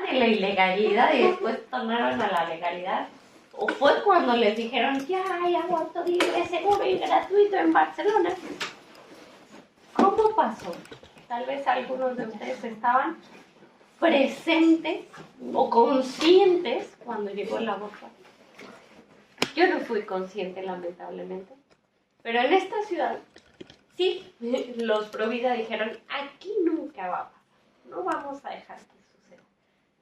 de la ilegalidad y después tornaron a la legalidad. O fue cuando les dijeron, ya hay aborto libre, seguro y gratuito en Barcelona. ¿Cómo pasó? Tal vez algunos de ustedes estaban presentes o conscientes cuando llegó el aborto. Yo no fui consciente, lamentablemente. Pero en esta ciudad, sí, los pro vida dijeron, aquí nunca va a pasar, no vamos a dejar que suceda.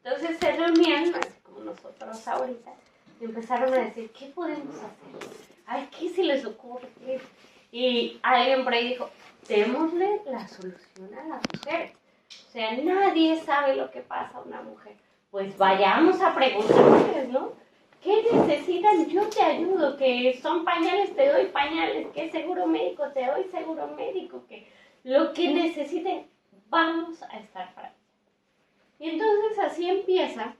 Entonces se reunían, así como nosotros ahorita, y empezaron a decir, ¿qué podemos hacer? Ay, ¿qué se les ocurre? Y alguien por ahí dijo, démosle la solución a las mujeres. O sea, nadie sabe lo que pasa a una mujer. Pues vayamos a preguntarles, ¿no? ¿Qué necesitan? Yo te ayudo, que son pañales, te doy pañales, que seguro médico, te doy seguro médico, que lo que necesiten, vamos a estar para ello. Y entonces así empieza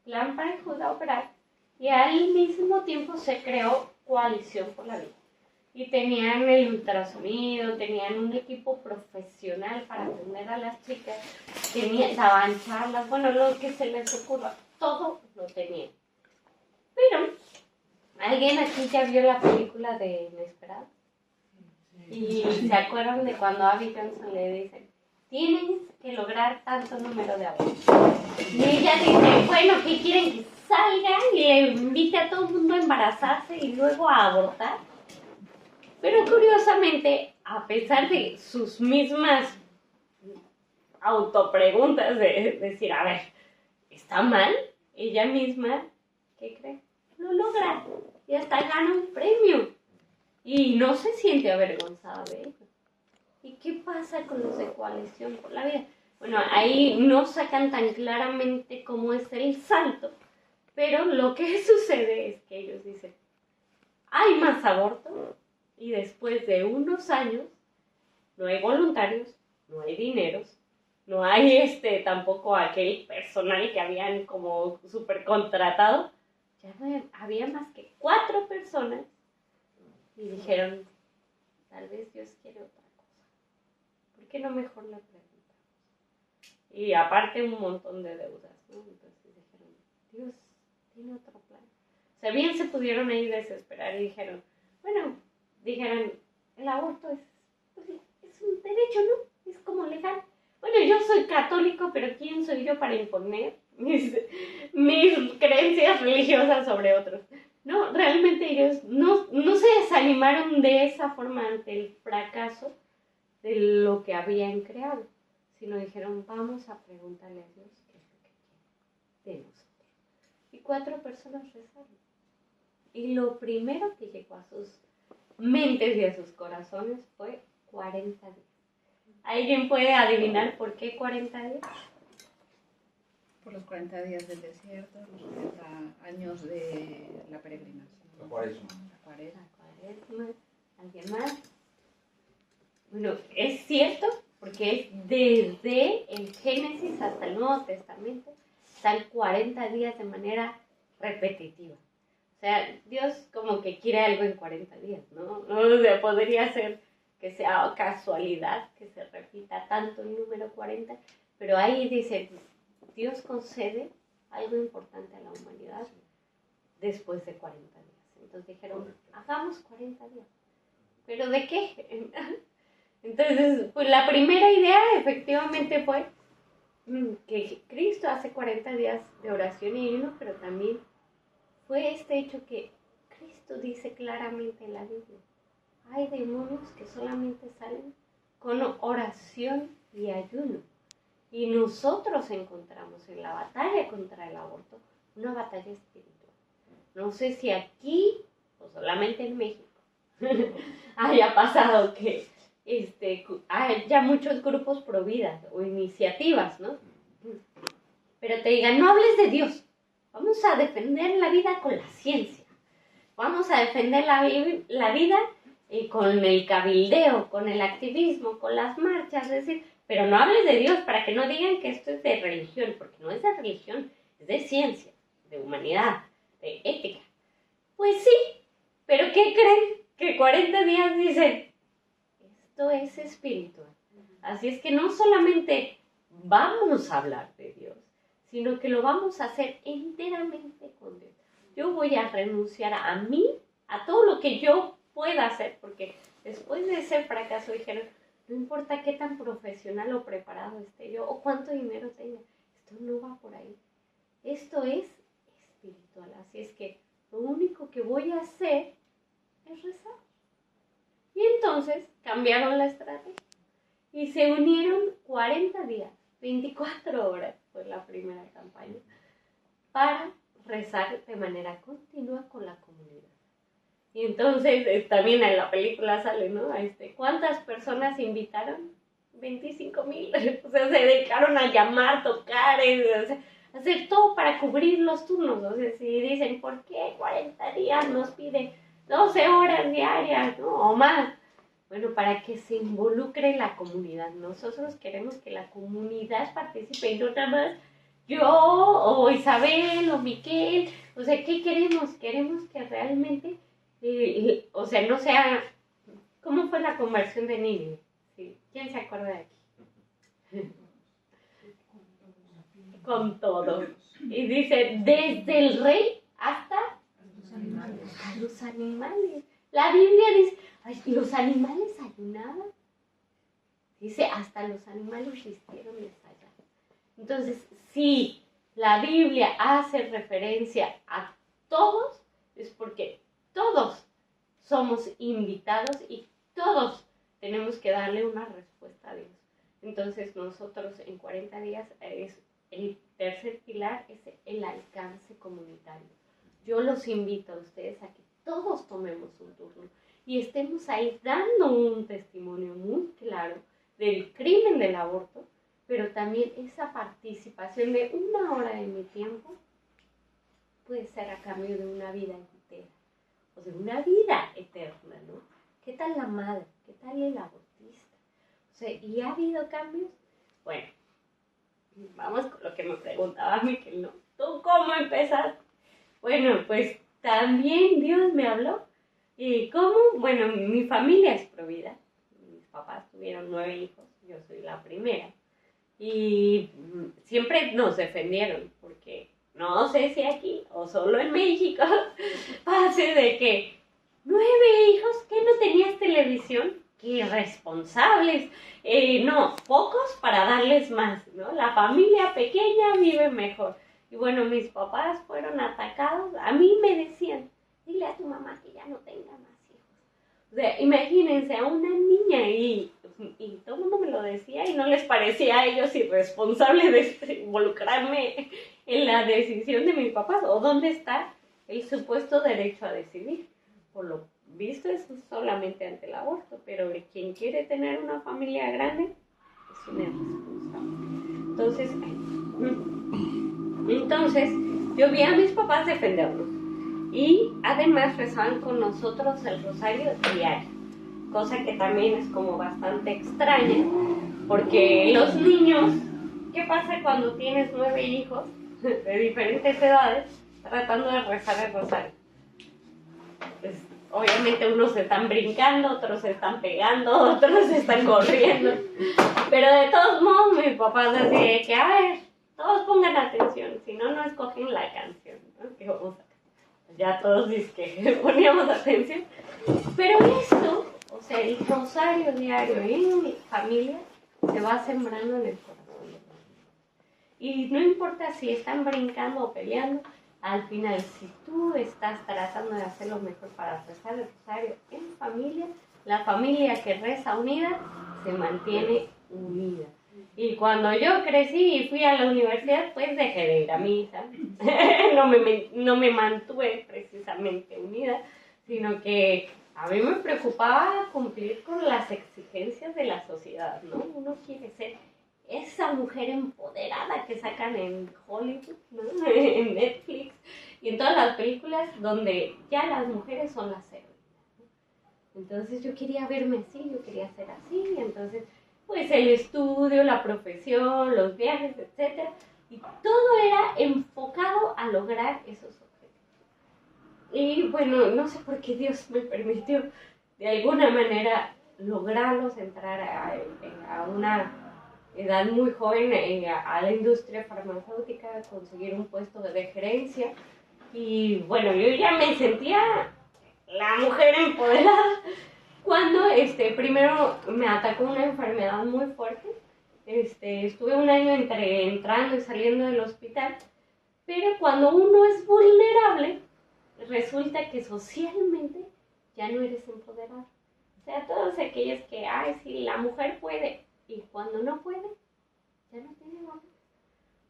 Plan Parenthood a operar y al mismo tiempo se creó Coalición por la Vida. Y tenían el ultrasonido, tenían un equipo profesional para atender a las chicas, daban charlas, bueno, lo que se les ocurra, todo lo tenían. Pero, ¿alguien aquí ya vio la película de Inesperado? Y se acuerdan de cuando a Abby Johnson le dicen, tienes que lograr tanto número de abortos. Y ella dice, bueno, ¿qué quieren? Que salga y le invite a todo el mundo a embarazarse y luego a abortar. Pero curiosamente, a pesar de sus mismas autopreguntas de decir, a ver, ¿está mal? Ella misma, ¿qué cree? Lo logra y hasta gana un premio. Y no se siente avergonzada de ello. ¿Y qué pasa con los de Coalición por la Vida? Bueno, ahí no sacan tan claramente cómo es el salto, pero lo que sucede es que ellos dicen, hay más abortos. Y después de unos años, no hay voluntarios, no hay dineros, no hay tampoco aquel personal que habían como súper contratado. Ya no había más que 4 personas y dijeron, tal vez Dios quiere otra cosa. ¿Por qué no mejor le preguntamos? Y aparte un montón de deudas, ¿no? Entonces dijeron, Dios tiene otro plan. O sea, bien se pudieron ahí desesperar y dijeron, el aborto es un derecho, ¿no? Es como legal. Bueno, yo soy católico, pero ¿quién soy yo para imponer mis creencias religiosas sobre otros? No, realmente ellos no se desanimaron de esa forma ante el fracaso de lo que habían creado, sino dijeron, vamos a preguntarle a Dios qué es lo que quiere de nosotros. Y 4 personas rezaron. Y lo primero que llegó a sus mentes y a sus corazones fue 40 días. ¿Alguien puede adivinar por qué 40 días? Por los 40 días del desierto, los 40 años de la peregrinación. La cuaresma. ¿Alguien más? Bueno, es cierto, porque es desde el Génesis hasta el Nuevo Testamento, están 40 días de manera repetitiva. O sea, Dios como que quiere algo en 40 días, ¿no? O sea, podría ser que sea casualidad que se repita tanto el número 40, pero ahí dice, Dios concede algo importante a la humanidad después de 40 días. Entonces dijeron, hagamos 40 días. ¿Pero de qué? Entonces, pues la primera idea efectivamente fue que Cristo hace 40 días de oración y ayuno, pero también fue este hecho que Cristo dice claramente en la Biblia. Hay demonios que solamente salen con oración y ayuno. Y nosotros encontramos en la batalla contra el aborto una batalla espiritual. No sé si aquí, o solamente en México, haya pasado que haya muchos grupos pro vida o iniciativas, ¿no? Pero te digan, no hables de Dios. Vamos a defender la vida con la ciencia. Vamos a defender la vida con el cabildeo, con el activismo, con las marchas, es decir, pero no hables de Dios para que no digan que esto es de religión, porque no es de religión, es de ciencia, de humanidad, de ética. Pues sí, pero ¿qué creen? Que 40 días dicen, esto es espiritual. Así es que no solamente vamos a hablar de Dios, sino que lo vamos a hacer enteramente con Dios. Yo voy a renunciar a mí, a todo lo que yo pueda hacer, porque después de ese fracaso dijeron, no importa qué tan profesional o preparado esté yo, o cuánto dinero tenga, esto no va por ahí. Esto es espiritual, así es que lo único que voy a hacer es rezar. Y entonces cambiaron la estrategia y se unieron 40 días, 24 horas fue la primera campaña, para rezar de manera continua con la comunidad. Y entonces también en la película sale, ¿no? ¿Cuántas personas invitaron? 25,000. O sea, se dedicaron a llamar, tocar, o sea, hacer todo para cubrir los turnos. O sea, si dicen, ¿por qué 40 días nos piden 12 horas diarias, ¿no? O más? Bueno, para que se involucre la comunidad. Nosotros queremos que la comunidad participe, y no nada más yo, o Isabel, o Miquel. O sea, ¿qué queremos? Queremos que realmente, o sea, no sea... ¿Cómo fue la conversión de Nínive? ¿Sí? ¿Quién se acuerda de aquí? Con todo. Y dice, desde el rey hasta los animales. La Biblia dice, ay, ¿los animales ayunaban? Dice, hasta los animales vistieron de allá. Entonces, si la Biblia hace referencia a todos, es porque todos somos invitados y todos tenemos que darle una respuesta a Dios. Entonces, nosotros en 40 días, el tercer pilar es el alcance comunitario. Yo los invito a ustedes a que todos tomemos un turno y estemos ahí dando un testimonio muy claro del crimen del aborto, pero también esa participación de 1 hora de mi tiempo puede ser a cambio de una vida entera, o de una vida eterna, ¿no? ¿Qué tal la madre? ¿Qué tal el abortista? O sea, ¿y ha habido cambios? Bueno, vamos con lo que me preguntaba Miquel, ¿no? ¿Tú cómo empezaste? Bueno, pues también Dios me habló. ¿Y cómo? Bueno, mi familia es provida. Mis papás tuvieron 9 hijos, yo soy la primera. Y siempre nos defendieron, porque no sé si aquí o solo en México pase de que 9 hijos, ¿qué no tenías televisión? ¡Qué irresponsables! No, pocos para darles más, ¿no? La familia pequeña vive mejor. Y bueno, mis papás fueron atacados. A mí me decían, dile a tu mamá que ya no tenga más hijos. O sea, imagínense a una niña y todo el mundo me lo decía y no les parecía a ellos irresponsable de involucrarme en la decisión de mis papás. ¿O dónde está el supuesto derecho a decidir? Por lo visto es solamente ante el aborto, pero quien quiere tener una familia grande es un irresponsable. Entonces, yo vi a mis papás defendernos y además rezaban con nosotros el rosario diario, cosa que también es como bastante extraña, porque los niños, ¿qué pasa cuando tienes 9 hijos de diferentes edades tratando de rezar el rosario? Pues, obviamente unos se están brincando, otros se están pegando, otros se están corriendo, pero de todos modos mis papás decían que, a ver, todos pongan atención, si no, no escogen la canción, ¿no? Que vamos a... Ya todos dicen que poníamos atención, pero esto, o sea, el rosario diario en mi familia se va sembrando en el corazón. Y no importa si están brincando o peleando, al final, si tú estás tratando de hacer lo mejor para rezar el rosario en familia, la familia que reza unida se mantiene unida. Y cuando yo crecí y fui a la universidad, pues dejé de ir a misa. No me mantuve precisamente unida, sino que a mí me preocupaba cumplir con las exigencias de la sociedad, ¿no? Uno quiere ser esa mujer empoderada que sacan en Hollywood, ¿no? En Netflix y en todas las películas donde ya las mujeres son las héroes. Entonces yo quería verme así, yo quería ser así, entonces pues el estudio, la profesión, los viajes, etc. Y todo era enfocado a lograr esos objetivos. Y bueno, no sé por qué Dios me permitió de alguna manera lograrlos, entrar a una edad muy joven a la industria farmacéutica, conseguir un puesto de gerencia. Y bueno, yo ya me sentía la mujer empoderada cuando primero me atacó una enfermedad muy fuerte. Estuve un año entre entrando y saliendo del hospital, pero cuando uno es vulnerable, resulta que socialmente ya no eres empoderado. O sea, todos aquellos que, ay, sí, la mujer puede, y cuando no puede, ya no tiene valor.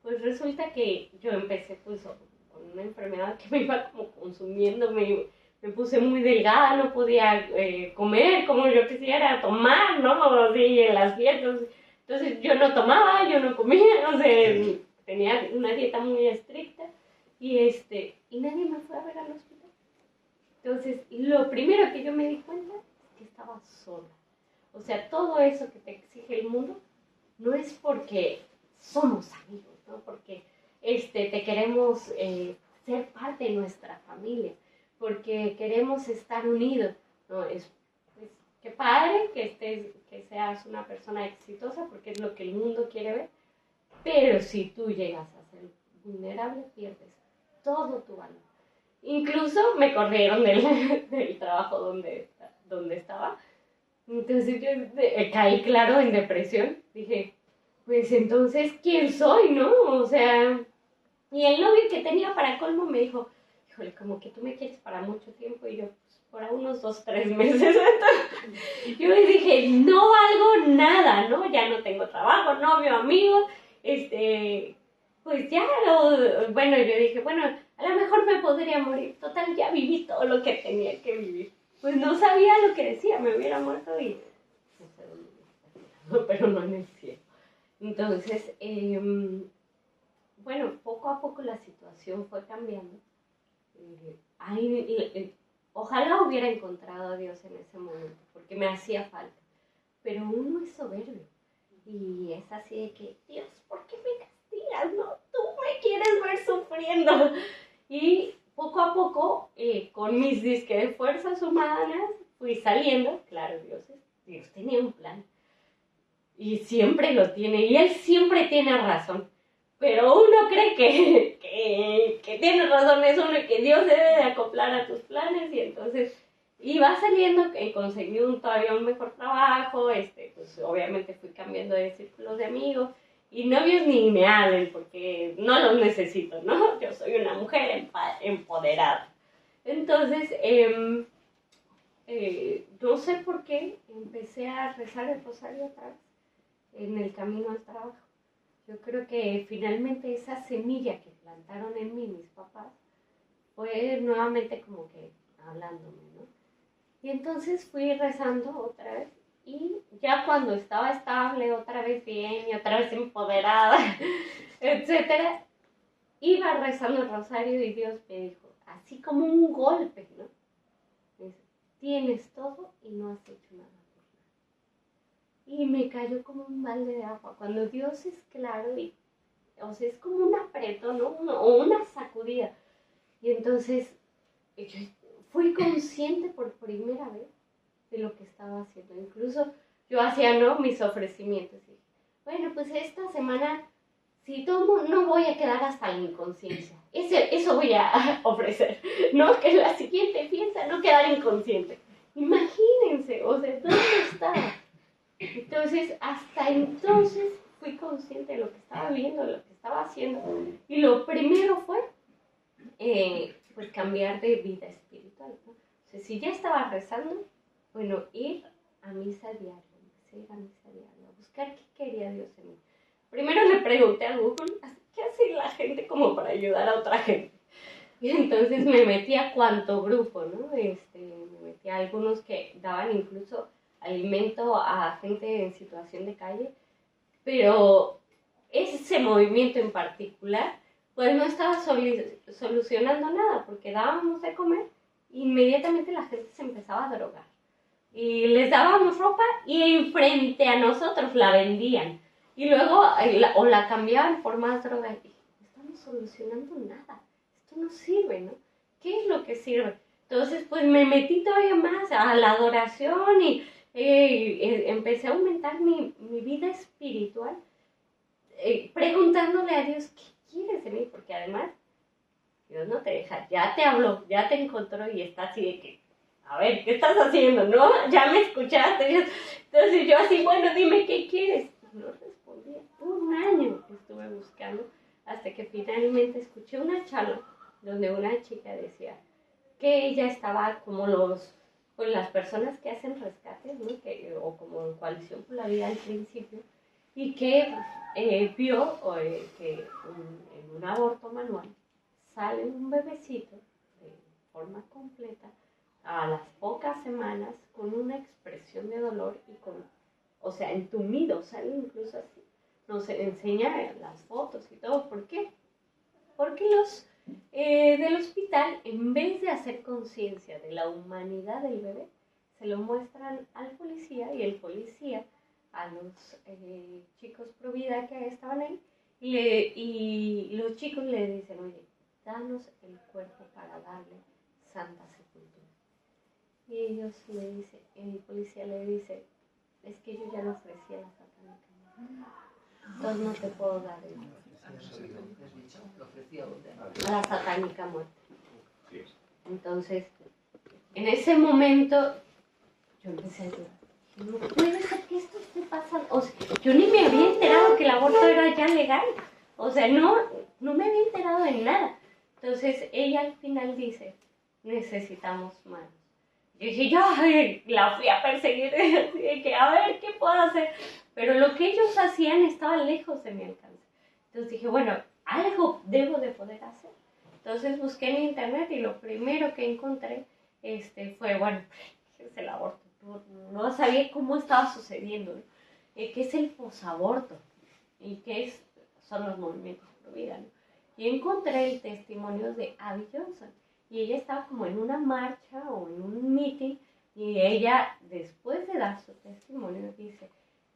Pues resulta que yo empecé pues con una enfermedad que me iba como consumiendo, me puse muy delgada, no podía comer como yo quisiera, tomar, ¿no? Así en las fiestas. Entonces yo no tomaba, yo no comía, o sea, tenía una dieta muy estricta y nadie me fue a ver al hospital. Entonces, lo primero que yo me di cuenta es que estaba sola. O sea, todo eso que te exige el mundo no es porque somos amigos, ¿no? Porque te queremos ser parte de nuestra familia, porque queremos estar unidos, ¿no? Es pues, qué padre que seas una persona exitosa, porque es lo que el mundo quiere ver, pero si tú llegas a ser vulnerable, pierdes todo tu valor. Incluso me corrieron del trabajo donde estaba. Entonces yo caí, claro, en depresión. Dije, pues entonces, ¿quién soy, no? O sea, y el novio que tenía para colmo me dijo, híjole, como que tú me quieres para mucho tiempo. Y yo, pues, para unos 2, 3 meses. Entonces, yo le dije, no valgo nada, ¿no? Ya no tengo trabajo, novio, amigo, pues ya, bueno, yo dije, bueno, a lo mejor me podría morir. Total, ya viví todo lo que tenía que vivir. Pues no sabía lo que decía, me hubiera muerto y no sé dónde me está, pero no en el cielo. Entonces, bueno, poco a poco la situación fue cambiando. Ojalá hubiera encontrado a Dios en ese momento, porque me hacía falta. Pero uno es soberbio y es así de que, Dios, ¿por qué me castigas? No, tú me quieres ver sufriendo. Y poco a poco, con mis disque de fuerzas humanas, fui saliendo. Claro, Dios tenía un plan. Y siempre lo tiene. Y Él siempre tiene razón. Pero uno cree que tiene razón es uno y que Dios debe de acoplar a tus planes. Y entonces iba saliendo, conseguí todavía un mejor trabajo. Pues obviamente fui cambiando de círculos de amigos. Y novios ni me hablen porque no los necesito, ¿no? Yo soy una mujer empoderada. Entonces, no sé por qué empecé a rezar el rosario otra vez en el camino al trabajo. Yo creo que finalmente esa semilla que plantaron en mí mis papás fue nuevamente como que hablándome, ¿no? Y entonces fui rezando otra vez. Y ya cuando estaba estable, otra vez bien y otra vez empoderada, etcétera, iba rezando el rosario y Dios me dijo, así como un golpe, ¿no? Me dice, tienes todo y no has hecho nada por nada. Y me cayó como un balde de agua. Cuando Dios es claro, o sea, es como un apretón, ¿no? O una sacudida. Y entonces yo fui consciente por primera vez de lo que estaba haciendo. Incluso yo hacía, ¿no?, mis ofrecimientos. Y, bueno, pues esta semana, si tomo, no voy a quedar hasta la inconsciencia. Eso voy a ofrecer, ¿no? Que la siguiente fiesta no quedar inconsciente. Imagínense, o sea, ¿dónde estaba? Entonces, hasta entonces fui consciente de lo que estaba viendo, de lo que estaba haciendo. Y lo primero fue, pues, cambiar de vida espiritual, ¿no? O sea, si ya estaba rezando, bueno, ir a misa diaria, a buscar qué quería Dios en mí. Primero le pregunté a Google, ¿qué hace la gente como para ayudar a otra gente? Y entonces me metí a cuánto grupo, ¿no? Me metí a algunos que daban incluso alimento a gente en situación de calle, pero ese movimiento en particular, pues no estaba solucionando nada, porque dábamos de comer e inmediatamente la gente se empezaba a drogar. Y les dábamos ropa y frente a nosotros la vendían. Y luego o la cambiaban por más droga. Y no estamos solucionando nada. Esto no sirve, ¿no? ¿Qué es lo que sirve? Entonces, pues me metí todavía más a la adoración y empecé a aumentar mi vida espiritual. preguntándole a Dios, ¿qué quieres de mí? Porque además, Dios no te deja, ya te habló, ya te encontró y está así de que, a ver, ¿qué estás haciendo? ¿No? Ya me escuchaste. Entonces yo así, bueno, dime, ¿qué quieres? No respondía. Un año estuve buscando hasta que finalmente escuché una charla donde una chica decía que ella estaba como pues las personas que hacen rescates, ¿no? O como en Coalición por la Vida al principio, y que vio que en un aborto manual sale un bebecito de forma completa a las pocas semanas con una expresión de dolor y o sea, entumido, sale incluso así. Nos enseña las fotos y todo. ¿Por qué? Porque los del hospital, en vez de hacer conciencia de la humanidad del bebé, se lo muestran al policía y el policía a los chicos pro vida que estaban ahí y los chicos le dicen, oye, danos el cuerpo para darle santa sepultura. Y el policía le dice, es que yo ya lo ofrecí a la satánica, entonces no te puedo dar el cuerpo. A la satánica muerte. Entonces, en ese momento, yo empecé a llorar. No puede ser que esto esté pasando. O sea, yo ni me había enterado que el aborto era ya legal. O sea, no me había enterado de nada. Entonces, ella al final dice, necesitamos manos. Yo dije, yo la fui a perseguir, así de que a ver qué puedo hacer. Pero lo que ellos hacían estaba lejos de mi alcance. Entonces dije, bueno, algo debo de poder hacer. Entonces busqué en internet y lo primero que encontré fue, bueno, ¿qué es el aborto? No sabía cómo estaba sucediendo, ¿no? ¿Qué es el posaborto? ¿Y qué son los movimientos pro vida, ¿no? Y encontré el testimonio de Abby Johnson. Y ella estaba como en una marcha o en un meeting y ella, después de dar su testimonio, dice,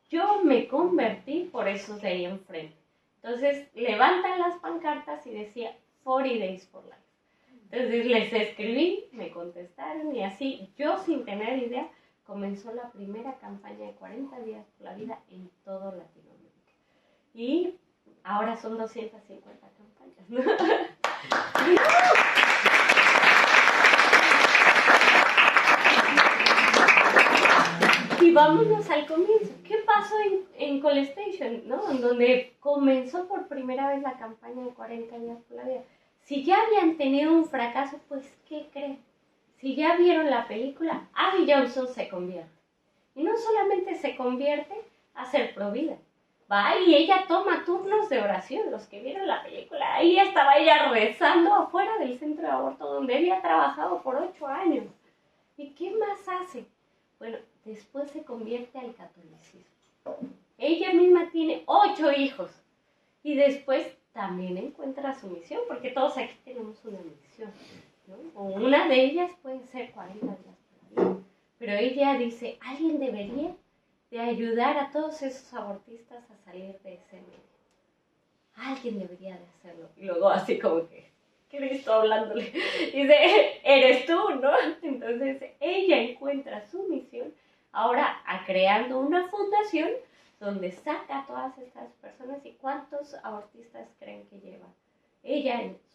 yo me convertí por esos de ahí enfrente. Entonces levantan las pancartas y decía 40 Days for Life. Entonces les escribí, me contestaron y así, yo sin tener idea, comenzó la primera campaña de 40 días por la vida en todo Latinoamérica. Y ahora son 250 campañas, ¿no? Y vámonos al comienzo. ¿Qué pasó en Call Station, ¿no? En donde comenzó por primera vez la campaña de 40 días por la vida. Si ya habían tenido un fracaso, pues, ¿qué creen? Si ya vieron la película, Abby Johnson se convierte. Y no solamente se convierte a ser pro vida. Va y ella toma turnos de oración. Los que vieron la película, ahí estaba ella rezando afuera del centro de aborto donde había trabajado por 8 años. ¿Y qué más hace? Bueno, después se convierte al catolicismo. Ella misma tiene 8 hijos. Y después también encuentra su misión, porque todos aquí tenemos una misión, ¿no? O una de ellas puede ser 40 días por la vida. Pero ella dice, alguien debería de ayudar a todos esos abortistas a salir de ese medio. Alguien debería de hacerlo. Y luego así como que, Cristo hablándole, dice, eres tú, ¿no? Entonces ella encuentra su misión ahora creando una fundación donde saca a todas estas personas. ¿Y cuántos abortistas creen que lleva?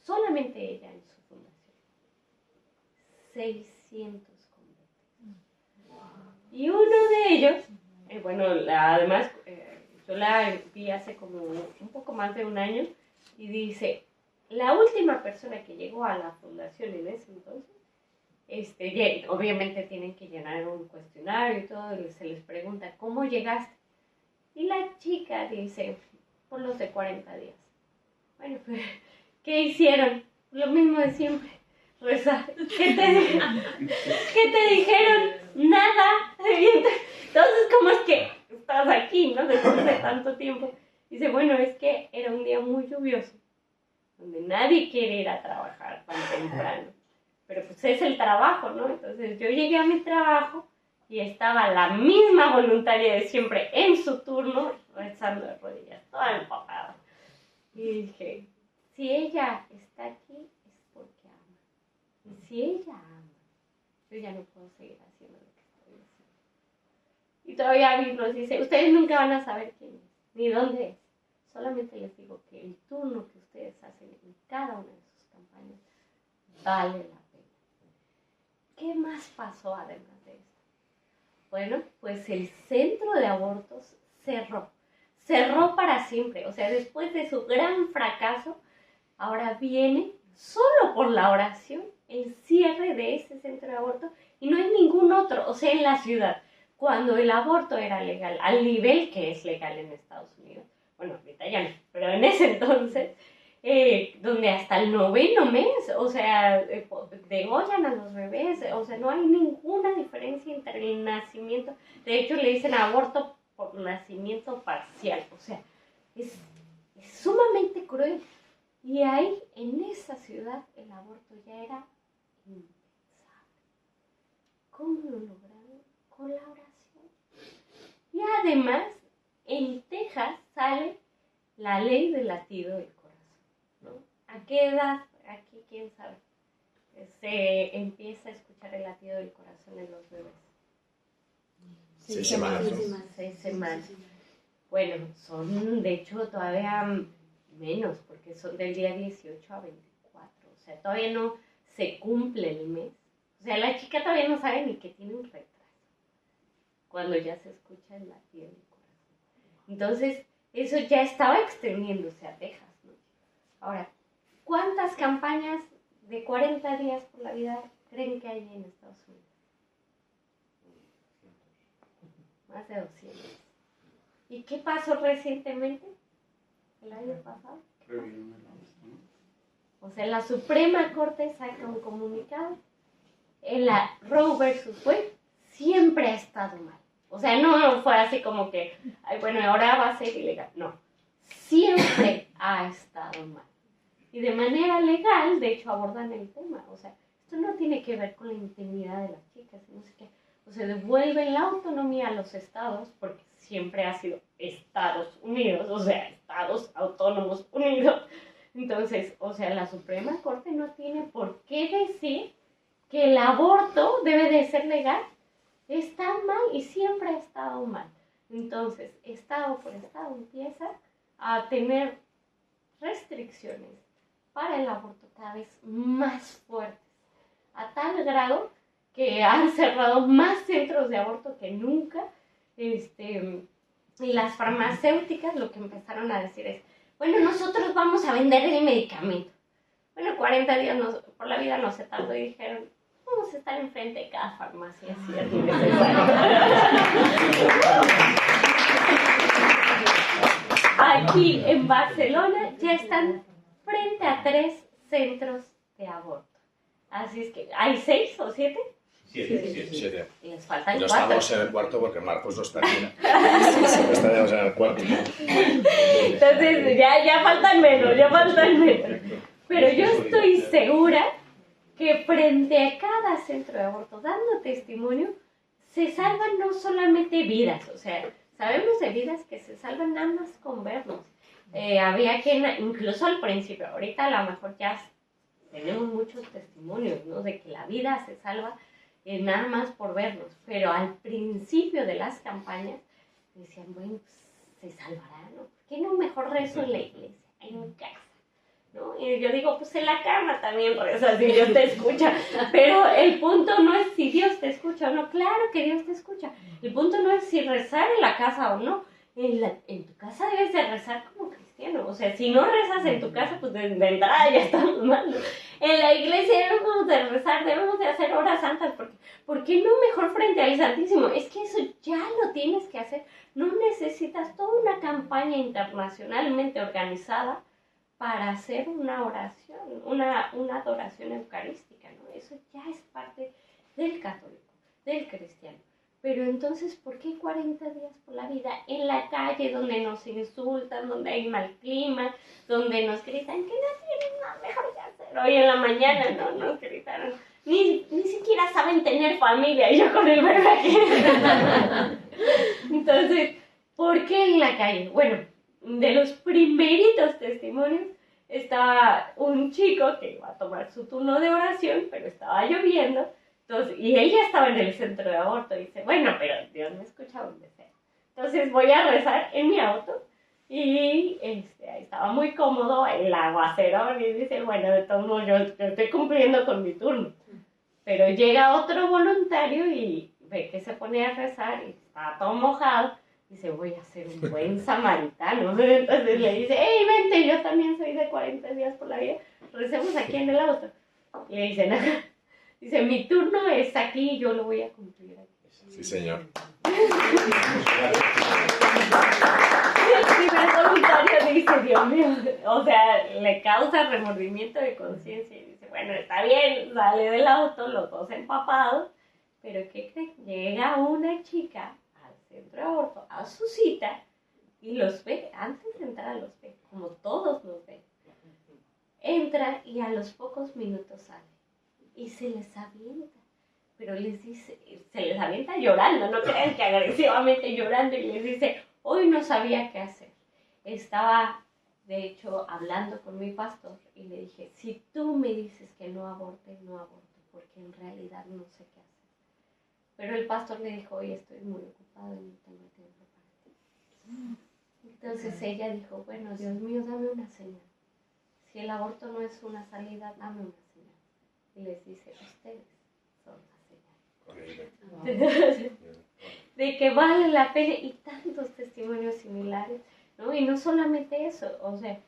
Solamente ella en su fundación. 600 convertidos. Y uno de ellos, además, yo la vi hace como un poco más de un año y dice, la última persona que llegó a la fundación en ese entonces, obviamente tienen que llenar un cuestionario y todo, y se les pregunta, ¿cómo llegaste? Y la chica dice, por los de 40 días. Bueno, pues, ¿qué hicieron? Lo mismo de siempre, rezar. ¿Qué te dijeron? Nada. Entonces, ¿cómo es que estás aquí, no? Después de tanto tiempo. Dice, bueno, es que era un día muy lluvioso, donde nadie quiere ir a trabajar tan temprano. Pero pues es el trabajo, ¿no? Entonces yo llegué a mi trabajo y estaba la misma voluntaria de siempre en su turno, rezando de rodillas, toda empapada. Y dije, si ella está aquí es porque ama. Y si ella ama, yo ya no puedo seguir haciendo lo que estoy haciendo. Y todavía nos dice, ustedes nunca van a saber quién es, ni dónde es. solamente les digo que el turno que ustedes hacen en cada una de sus campañas vale la pena. ¿Qué más pasó además de esto? Bueno, pues el centro de abortos cerró para siempre. O sea, después de su gran fracaso, ahora viene, solo por la oración, el cierre de ese centro de aborto y no hay ningún otro, o sea, en la ciudad. Cuando el aborto era legal, al nivel que es legal en Estados Unidos, bueno, ahorita ya no, pero en ese entonces, donde hasta el 9º mes, o sea, degollan a los bebés, o sea, no hay ninguna diferencia entre el nacimiento. De hecho, le dicen aborto por nacimiento parcial, o sea, es sumamente cruel. Y ahí, en esa ciudad, el aborto ya era impensable. ¿Cómo lo lograron? Con la oración. Y además, en Texas sale la ley del latido del corazón, ¿no? ¿A qué edad? Aquí, quién sabe. Se empieza a escuchar el latido del corazón en los bebés. 6 semanas. 6 semanas. Bueno, son de hecho todavía menos, porque son del día 18 a 24. O sea, todavía no se cumple el mes. O sea, la chica todavía no sabe ni que tiene un retraso cuando ya se escucha el latido del corazón. Entonces, eso ya estaba extendiéndose a Texas, ¿no? Ahora, ¿cuántas campañas de 40 días por la vida creen que hay en Estados Unidos? Más de 200. ¿Y qué pasó recientemente? ¿El año pasado? O sea, la Suprema Corte saca un comunicado. En la Roe versus Wade siempre ha estado mal. O sea, no fue así como que, ay, bueno, ahora va a ser ilegal. No, siempre ha estado mal. Y de manera legal, de hecho, abordan el tema. O sea, esto no tiene que ver con la intimidad de las chicas, sino que, o sea, devuelven la autonomía a los estados, porque siempre ha sido Estados Unidos, o sea, Estados Autónomos Unidos. Entonces, o sea, la Suprema Corte no tiene por qué decir que el aborto debe de ser legal. Está mal y siempre ha estado mal. Entonces, estado por estado empieza a tener restricciones para el aborto cada vez más fuertes, a tal grado que han cerrado más centros de aborto que nunca. Y las farmacéuticas lo que empezaron a decir es, bueno, nosotros vamos a vender el medicamento. Bueno, 40 días por la vida no se tardó y dijeron, vamos a estar enfrente de cada farmacia si es necesario. Aquí en Barcelona ya están frente a 3 centros de aborto. Así es que, ¿hay 6 o 7? 7. Les faltan No 4. estamos en el cuarto porque Marcos no estaría. Sí, estaríamos en el cuarto. Entonces, ya faltan menos. Pero yo estoy segura que frente a cada centro de aborto, dando testimonio, se salvan no solamente vidas, o sea, sabemos de vidas que se salvan nada más con vernos. Había quien, incluso al principio, ahorita a lo mejor ya tenemos muchos testimonios, ¿no? De que la vida se salva nada más por vernos, pero al principio de las campañas decían, bueno, pues, se salvará, ¿no? ¿Por qué no mejor rezo en la iglesia, en casa? ¿No? Y yo digo, pues en la cama también rezas y Dios te escucha, pero el punto no es si Dios te escucha o no, claro que Dios te escucha, el punto no es si rezar en la casa o no, en tu casa debes de rezar como cristiano, o sea, si no rezas en tu casa, pues de entrada ya estamos mal, ¿no? En la iglesia debemos de rezar, debemos de hacer horas santas, porque ¿por qué no mejor frente al Santísimo? Es que eso ya lo tienes que hacer, no necesitas toda una campaña internacionalmente organizada para hacer una oración, una adoración eucarística, ¿no? Eso ya es parte del católico, del cristiano. Pero entonces, ¿por qué 40 días por la vida en la calle donde nos insultan, donde hay mal clima, donde nos gritan que no tienen nada mejor que hacer? Hoy en la mañana no nos gritaron, ni siquiera saben tener familia, y yo con el bebé aquí. Entonces, ¿por qué en la calle? Bueno, de los primeritos testimonios estaba un chico que iba a tomar su turno de oración, pero estaba lloviendo, entonces, y ella estaba en el centro de aborto, y dice, bueno, pero Dios me escucha donde sea. Entonces voy a rezar en mi auto, Y estaba muy cómodo el aguacerón y dice, bueno, de todos modos yo estoy cumpliendo con mi turno. Pero llega otro voluntario y ve que se pone a rezar y está todo mojado. Dice, voy a ser un buen samaritano. Entonces le dice, hey, vente, yo también soy de 40 días por la vida. Recemos aquí en el auto. Y le dicen, dice, mi turno es aquí y yo lo voy a cumplir aquí. Sí, señor. El primer voluntario dice, Dios mío, o sea, le causa remordimiento de conciencia y dice, bueno, está bien, sale del auto, los dos empapados, pero ¿qué creen? Llega una chica al centro de aborto, a su cita, y los ve, antes de entrar los ve, como todos los ven. Entra y a los pocos minutos sale, y se les avienta. Pero les dice, se les avienta llorando, no crean que agresivamente llorando, y les dice, hoy no sabía qué hacer. Estaba, de hecho, hablando con mi pastor y le dije, si tú me dices que no aborte, no aborto, porque en realidad no sé qué hacer. Pero el pastor le dijo, hoy estoy muy ocupado y no tengo tiempo para ti. Entonces ella dijo, bueno, Dios mío, dame una señal. Si el aborto no es una salida, dame una señal. Y les dice, ustedes son la señal. De que vale la pena, y tantos testimonios similares, ¿no? Y no solamente eso, o sea,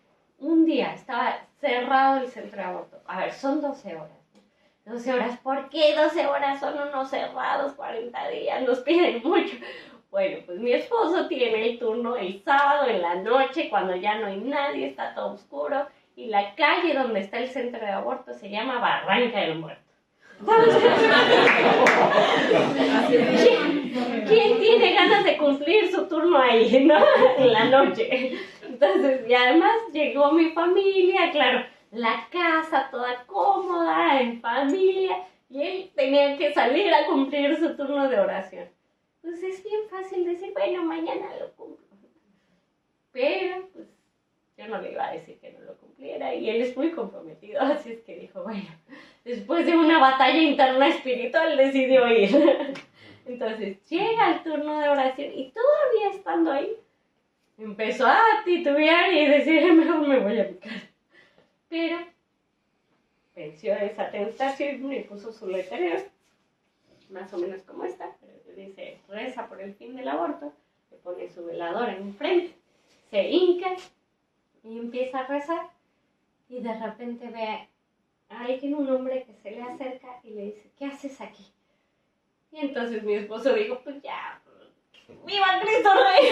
un día estaba cerrado el centro de aborto. A ver, son 12 horas, ¿no? 12 horas, ¿por qué 12 horas? Son unos cerrados, 40 días, nos piden mucho. Bueno, pues mi esposo tiene el turno el sábado en la noche, cuando ya no hay nadie, está todo oscuro, y la calle donde está el centro de aborto se llama Barranca del Muerto. ¿Quién tiene ganas de cumplir su turno ahí, no? En la noche. Entonces, y además llegó mi familia, claro, la casa toda cómoda, en familia, y él tenía que salir a cumplir su turno de oración. Pues es bien fácil decir, bueno, mañana lo cumplo. Pero, pues, yo no le iba a decir que no lo cumpliera, y él es muy comprometido, así es que dijo, bueno, después de una batalla interna espiritual decidió ir. Entonces llega el turno de oración y todavía estando ahí, empezó a titubear y decir, mejor me voy a mi casa. Pero venció esa tentación y puso su letrero, más o menos como esta, pero dice, reza por el fin del aborto, le pone su veladora enfrente, se hinca y empieza a rezar, y de repente ve a alguien, un hombre que se le acerca y le dice, ¿qué haces aquí? Y entonces mi esposo dijo, pues ya, ¡viva Cristo Rey!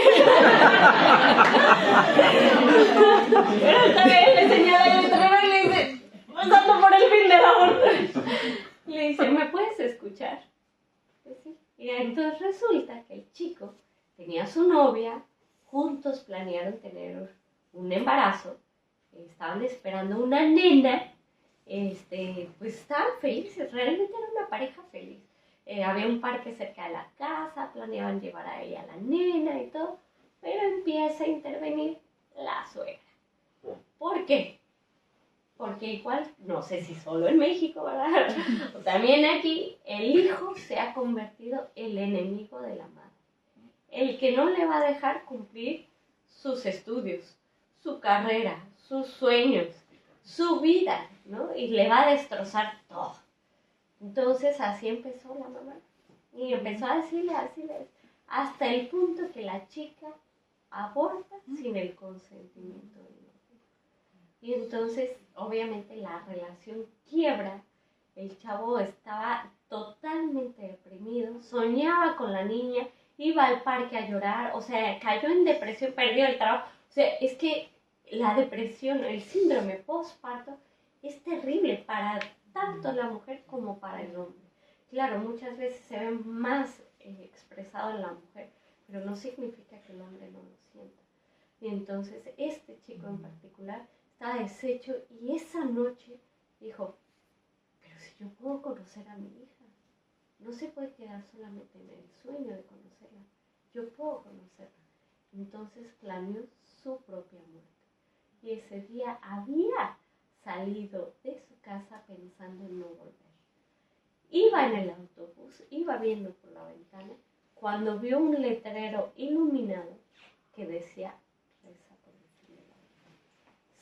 Pero también le señala el letrero y le dice, rezando por el fin del aborto. Le dice, ¿me puedes escuchar? Pues sí. Y entonces resulta que el chico tenía a su novia, juntos planearon tener un embarazo, estaban esperando una nena, pues estaban felices, realmente era una pareja feliz. Había un parque cerca de la casa, planeaban llevar a ella a la nena y todo, pero empieza a intervenir la suegra. ¿Por qué? Porque igual, no sé si solo en México, ¿verdad? O también aquí, el hijo se ha convertido el enemigo de la madre. El que no le va a dejar cumplir sus estudios, su carrera, sus sueños, su vida, ¿no? Y le va a destrozar todo. Entonces así empezó la mamá. Y empezó a decirle, hasta el punto que la chica aborta sin el consentimiento del novio. Y entonces, obviamente, la relación quiebra. El chavo estaba totalmente deprimido, soñaba con la niña, iba al parque a llorar, o sea, cayó en depresión, perdió el trabajo. O sea, es que la depresión, el síndrome postparto, es terrible para tanto la mujer como para el hombre. Claro, muchas veces se ve más expresado en la mujer, pero no significa que el hombre no lo sienta. Y entonces este chico en particular estaba deshecho, y esa noche dijo, pero si yo puedo conocer a mi hija, no se puede quedar solamente en el sueño de conocerla, yo puedo conocerla. Entonces planeó su propia muerte. Y ese día había salido de su casa pensando en no volver. Iba en el autobús, iba viendo por la ventana, cuando vio un letrero iluminado que decía, reza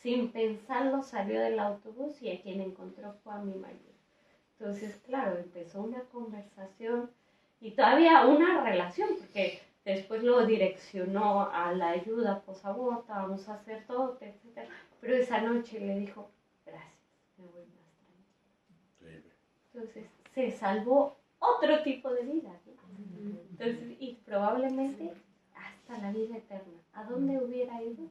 sin pensarlo salió del autobús y a quien encontró fue a mi marido. Entonces, claro, empezó una conversación y todavía una relación, porque después lo direccionó a la ayuda posaborto, vamos a hacer todo, etc. Pero esa noche le dijo, gracias, me voy más tranquila. Entonces, se salvó otro tipo de vida, ¿no? Entonces, y probablemente hasta la vida eterna. ¿A dónde hubiera ido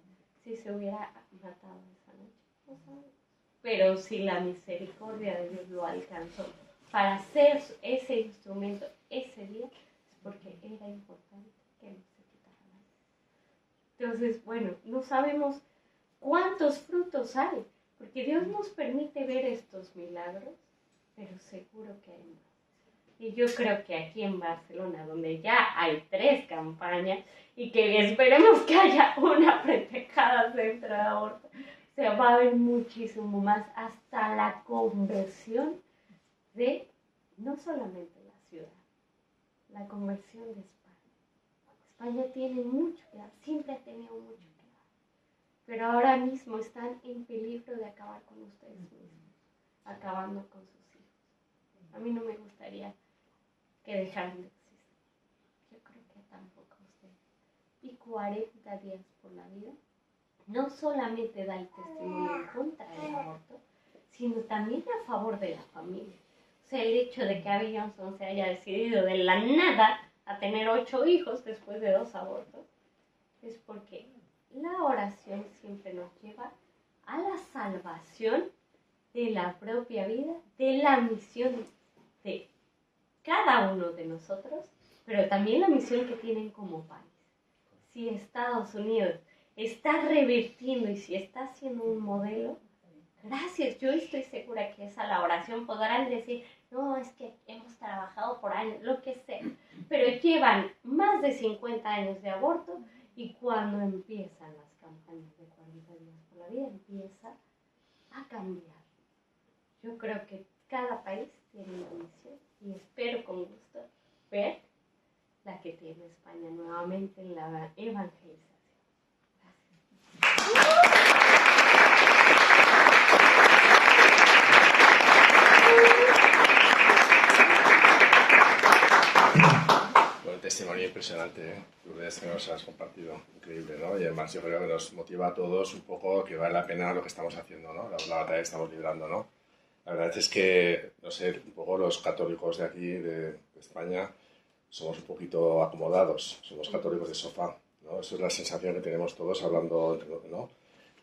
si se hubiera matado esa noche? No sabemos. Pero si la misericordia de Dios lo alcanzó para ser ese instrumento ese día, es porque era importante que no se quitara la vida. Entonces, bueno, no sabemos cuántos frutos hay, porque Dios nos permite ver estos milagros, pero seguro que hay más. Y yo creo que aquí en Barcelona, donde ya hay 3 campañas y que esperemos que haya una pretejada centro de aborto, se va a ver muchísimo más hasta la conversión de no solamente la ciudad, la conversión de España. España tiene mucho que dar, siempre ha tenido mucho que dar, pero ahora mismo están en peligro de acabar con ustedes mismos, acabando con sus hijos. A mí no me gustaría que dejaran de existir. Yo creo que tampoco ustedes. Y 40 días por la vida no solamente da el testimonio en contra del aborto, sino también a favor de la familia. O sea, el hecho de que Abby Johnson se haya decidido de la nada a tener 8 hijos después de 2 abortos, es porque la oración siempre nos lleva a la salvación de la propia vida, de la misión de cada uno de nosotros, pero también la misión que tienen como país. Si Estados Unidos está revirtiendo y si está haciendo un modelo, gracias, yo estoy segura que esa la oración podrán decir, no, es que hemos trabajado por años, lo que sea, pero llevan más de 50 años de aborto y cuando empiezan las campañas de 40 días por la vida, empieza a cambiar. Yo creo que cada país tiene una misión y espero con gusto ver la que tiene España nuevamente en la evangelización. Bueno, testimonio impresionante, ¿eh? Lourdes, que nos has compartido, increíble, ¿no? Y además yo creo que nos motiva a todos un poco que vale la pena lo que estamos haciendo, ¿no? La batalla que estamos librando, ¿no? La verdad es que, no sé, un poco los católicos de aquí, de España, somos un poquito acomodados, somos católicos de sofá, ¿no? Eso es la sensación que tenemos todos hablando, ¿no?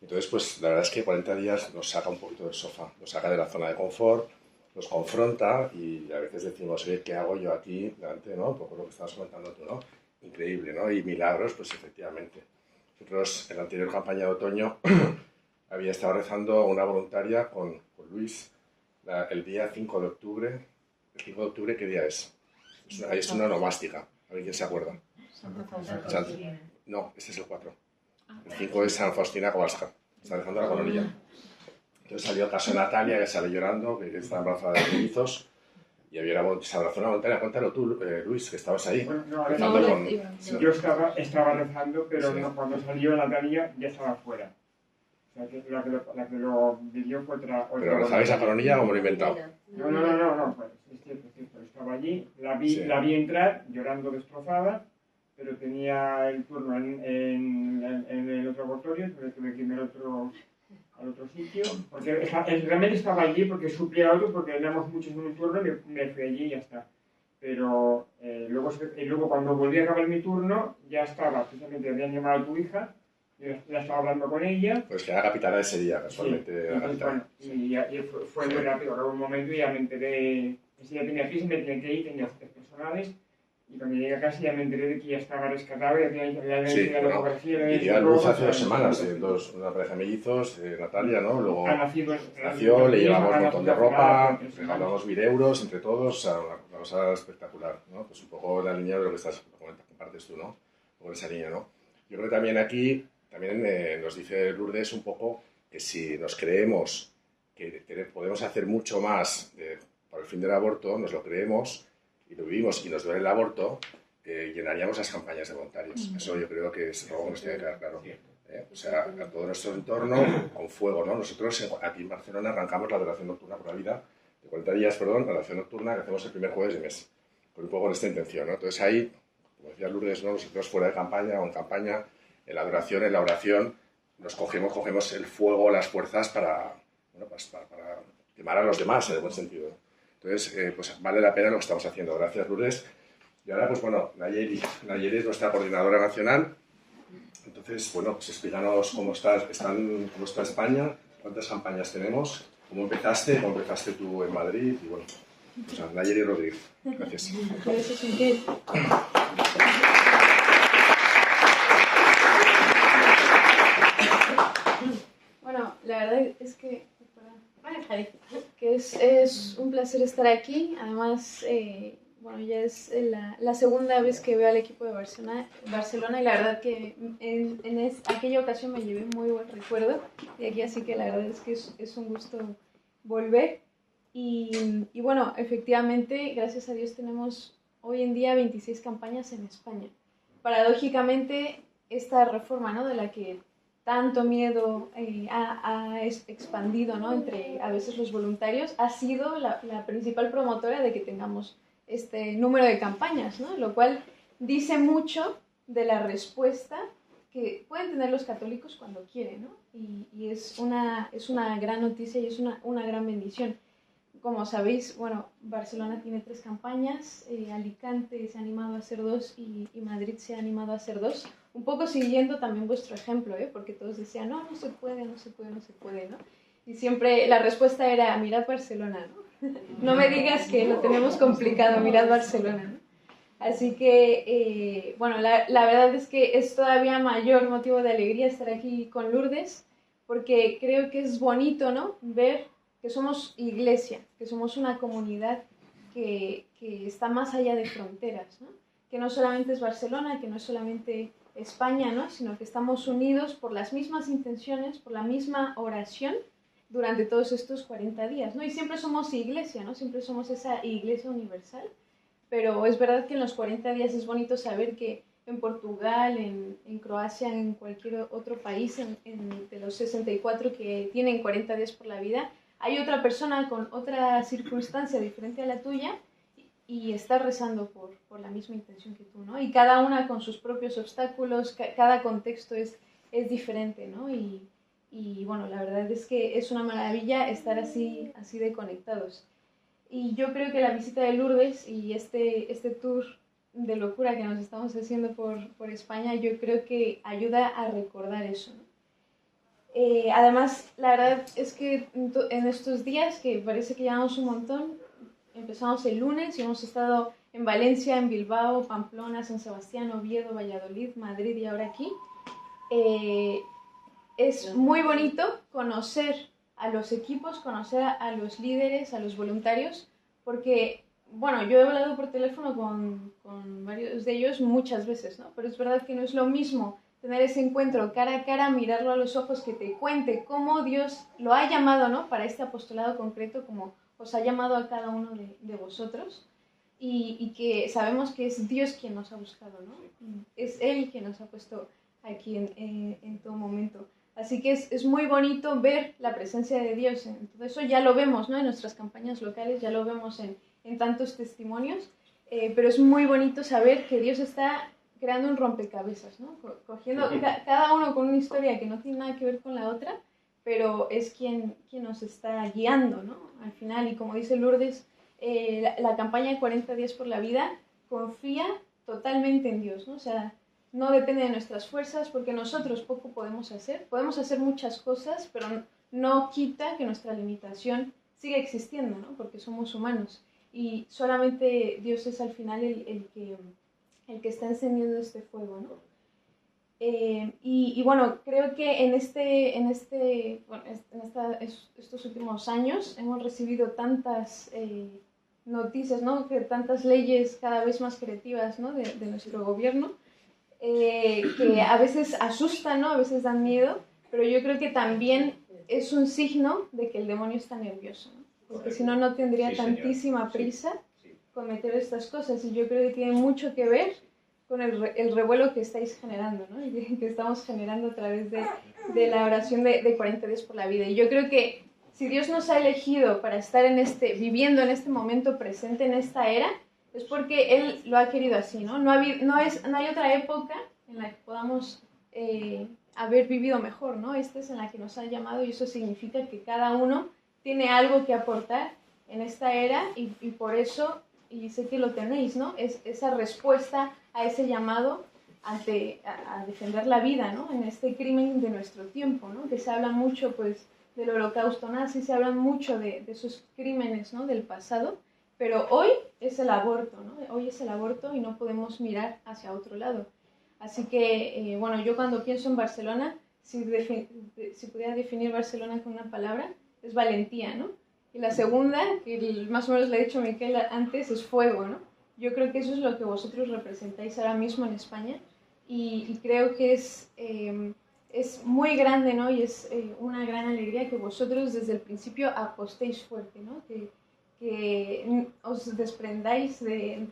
Entonces, pues la verdad es que 40 días nos saca un poquito del sofá, nos saca de la zona de confort, nos confronta y a veces decimos, oye, ¿qué hago yo aquí delante, no? Un poco lo que estabas comentando tú, ¿no? Increíble, ¿no? Y milagros, pues efectivamente. Nosotros en la anterior campaña de otoño había estado rezando una voluntaria con Luis el día 5 de octubre. ¿El 5 de octubre qué día es? Es una onomástica. A ver quién se acuerda. No, este es el 4. El 5 es San Faustina Kowalska. Está rezando la coronilla. Entonces salió el caso de Natalia, que sale llorando, que está embarazada de mellizos, y había se abrazó una montaña. Cuéntalo tú, Luis, que estabas ahí. Bueno, no, con... yo estaba rezando, pero sí. no, cuando salió Natalia ya estaba fuera. O sea, que la que lo vivió fue otra. ¿Pero rezabais la coronilla o me lo he inventado? No, pues es cierto. Estaba allí, la vi entrar llorando destrozada, pero tenía el turno en el otro abortorio, tuve que ir al otro sitio, porque realmente estaba allí porque suplía a otro, porque éramos muchos en un turno y me fui allí y ya está. Pero luego cuando volví a acabar mi turno, ya estaba, precisamente habían llamado a tu hija, ya estaba hablando con ella. Pues que era capitana ese día, casualmente. Sí, bueno, y fue muy rápido, ahora un momento y ya me enteré, que si ya tenía prisa, me tenía que ir, tenía citas personales. Y cuando llegué a casa ya me enteré de que ya estaba rescatado y había la ecografía. Y dio a luz hace 2 semanas, una pareja de mellizos, Natalia, ¿no? Luego nació, le llevamos un montón de ropa, regalamos 1.000 euros entre todos, o sea, una cosa espectacular, ¿no? Pues un poco en la línea de lo que compartes tú, ¿no? Un poco en esa línea, ¿no? Yo creo que también aquí, nos dice Lourdes un poco que si nos creemos que podemos hacer mucho más para el fin del aborto, nos lo creemos y lo vivimos y nos duele el aborto, llenaríamos las campañas de voluntarios. Eso yo creo que es algo que nos tiene que quedar claro. o sea, a todo nuestro entorno con fuego, ¿no? Nosotros aquí en Barcelona arrancamos la adoración nocturna por la vida, de 40 días, perdón, la adoración nocturna que hacemos el primer jueves de mes, con un poco con esta intención, ¿no? Entonces ahí, como decía Lourdes, ¿no? Nosotros fuera de campaña o en campaña, en la adoración, en la oración, nos cogemos el fuego, las fuerzas para, bueno, pues para quemar a los demás, en el buen sentido, ¿no? Entonces, pues vale la pena lo que estamos haciendo. Gracias, Lourdes. Y ahora, pues bueno, Nayeli es nuestra coordinadora nacional. Entonces, bueno, pues explícanos cómo está España, cuántas campañas tenemos, cómo empezaste tú en Madrid y bueno, pues Nayeli Rodríguez. Gracias. Gracias, Miguel. Bueno, la verdad es que es un placer estar aquí. Además, bueno, ya es la segunda vez que veo al equipo de Barcelona y la verdad que en aquella ocasión me llevé muy buen recuerdo de aquí, así que la verdad es que es un gusto volver. Y bueno, efectivamente, gracias a Dios tenemos hoy en día 26 campañas en España. Paradójicamente, esta reforma, ¿no?, de la que tanto miedo ha expandido, ¿no?, entre a veces los voluntarios, ha sido la principal promotora de que tengamos este número de campañas, ¿no? Lo cual dice mucho de la respuesta que pueden tener los católicos cuando quieren, ¿no? Y es una gran noticia y es una gran bendición. Como sabéis, bueno, Barcelona tiene 3 campañas, Alicante se ha animado a hacer 2 y Madrid se ha animado a hacer 2, un poco siguiendo también vuestro ejemplo, porque todos decían, no se puede, ¿no? Y siempre la respuesta era, mirad Barcelona, ¿no? No me digas que lo tenemos complicado, mirad Barcelona, ¿no? Así que, bueno, la verdad es que es todavía mayor motivo de alegría estar aquí con Lourdes, porque creo que es bonito, ¿no?, ver que somos iglesia, que somos una comunidad que está más allá de fronteras, ¿no? Que no solamente es Barcelona, que no es solamente España, ¿no?, sino que estamos unidos por las mismas intenciones, por la misma oración durante todos estos 40 días, ¿no? Y siempre somos iglesia, ¿no? Siempre somos esa iglesia universal, pero es verdad que en los 40 días es bonito saber que en Portugal, en Croacia, en cualquier otro país, de los 64 que tienen 40 días por la vida, hay otra persona con otra circunstancia diferente a la tuya y está rezando por la misma intención que tú, ¿no? Y cada una con sus propios obstáculos, cada contexto es diferente, ¿no? Y bueno, la verdad es que es una maravilla estar así de conectados. Y yo creo que la visita de Lourdes y este tour de locura que nos estamos haciendo por España, yo creo que ayuda a recordar eso, ¿no? Además, la verdad es que en estos días, que parece que llevamos un montón, empezamos el lunes y hemos estado en Valencia, en Bilbao, Pamplona, San Sebastián, Oviedo, Valladolid, Madrid y ahora aquí. Es muy bonito conocer a los equipos, conocer a los líderes, a los voluntarios, porque, bueno, yo he hablado por teléfono con varios de ellos muchas veces, ¿no? Pero es verdad que no es lo mismo tener ese encuentro cara a cara, mirarlo a los ojos, que te cuente cómo Dios lo ha llamado, ¿no?, para este apostolado concreto, como os ha llamado a cada uno de vosotros, y que sabemos que es Dios quien nos ha buscado, ¿no? Es Él quien nos ha puesto aquí en todo momento. Así que es muy bonito ver la presencia de Dios en todo eso. Ya lo vemos, ¿no?, en nuestras campañas locales, ya lo vemos en tantos testimonios, pero es muy bonito saber que Dios está creando un rompecabezas, ¿no? Cogiendo cada uno con una historia que no tiene nada que ver con la otra, pero es quien nos está guiando, ¿no?, al final. Y como dice Lourdes, la campaña de 40 días por la vida confía totalmente en Dios, ¿no? O sea, no depende de nuestras fuerzas, porque nosotros poco podemos hacer muchas cosas, pero no quita que nuestra limitación siga existiendo, ¿no?, porque somos humanos, y solamente Dios es al final el que está encendiendo este fuego, ¿no? Y bueno, creo que en estos últimos años hemos recibido tantas noticias, ¿no?, que tantas leyes cada vez más creativas, ¿no?, de nuestro gobierno, que a veces asustan, ¿no?, a veces dan miedo, pero yo creo que también es un signo de que el demonio está nervioso, ¿no?, porque si no, no tendría tantísima prisa con meter estas cosas, y yo creo que tiene mucho que ver el revuelo que estáis generando, ¿no? Y que estamos generando a través de la oración de 40 días por la vida. Y yo creo que si Dios nos ha elegido para estar viviendo en este momento presente, en esta era, es porque Él lo ha querido así, ¿no? No hay otra época en la que podamos haber vivido mejor, ¿no? Esta es en la que nos ha llamado, y eso significa que cada uno tiene algo que aportar en esta era, y por eso, y sé que lo tenéis, ¿no? Es esa respuesta a ese llamado a defender la vida, ¿no? En este crimen de nuestro tiempo, ¿no? Que se habla mucho, pues, del holocausto nazi, se habla mucho de esos crímenes, ¿no? Del pasado, pero hoy es el aborto, ¿no? Hoy es el aborto y no podemos mirar hacia otro lado. Así que, bueno, yo cuando pienso en Barcelona, si pudiera definir Barcelona con una palabra, es valentía, ¿no? Y la segunda, que más o menos le he dicho a Miquel antes, es fuego, ¿no? Yo creo que eso es lo que vosotros representáis ahora mismo en España, y creo que es muy grande, ¿no? Y es una gran alegría que vosotros desde el principio apostéis fuerte, ¿no? Que os desprendáis de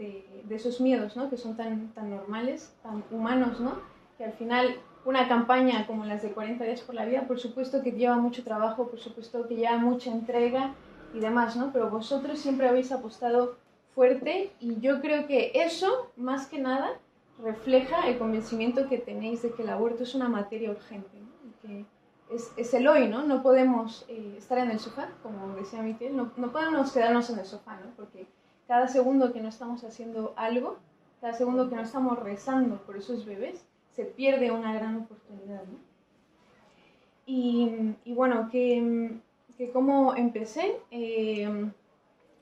esos miedos, ¿no? Que son tan normales, tan humanos, ¿no? Que al final una campaña como las de 40 días por la vida, por supuesto que lleva mucho trabajo, por supuesto que lleva mucha entrega y demás, ¿no? Pero vosotros siempre habéis apostado fuerte, y yo creo que eso, más que nada, refleja el convencimiento que tenéis de que el aborto es una materia urgente, ¿no? Y que es el hoy, ¿no? No podemos estar en el sofá, como decía Miquel, no podemos quedarnos en el sofá, ¿no? Porque cada segundo que no estamos haciendo algo, cada segundo que no estamos rezando por esos bebés, se pierde una gran oportunidad, ¿no? Y bueno, que cómo empecé.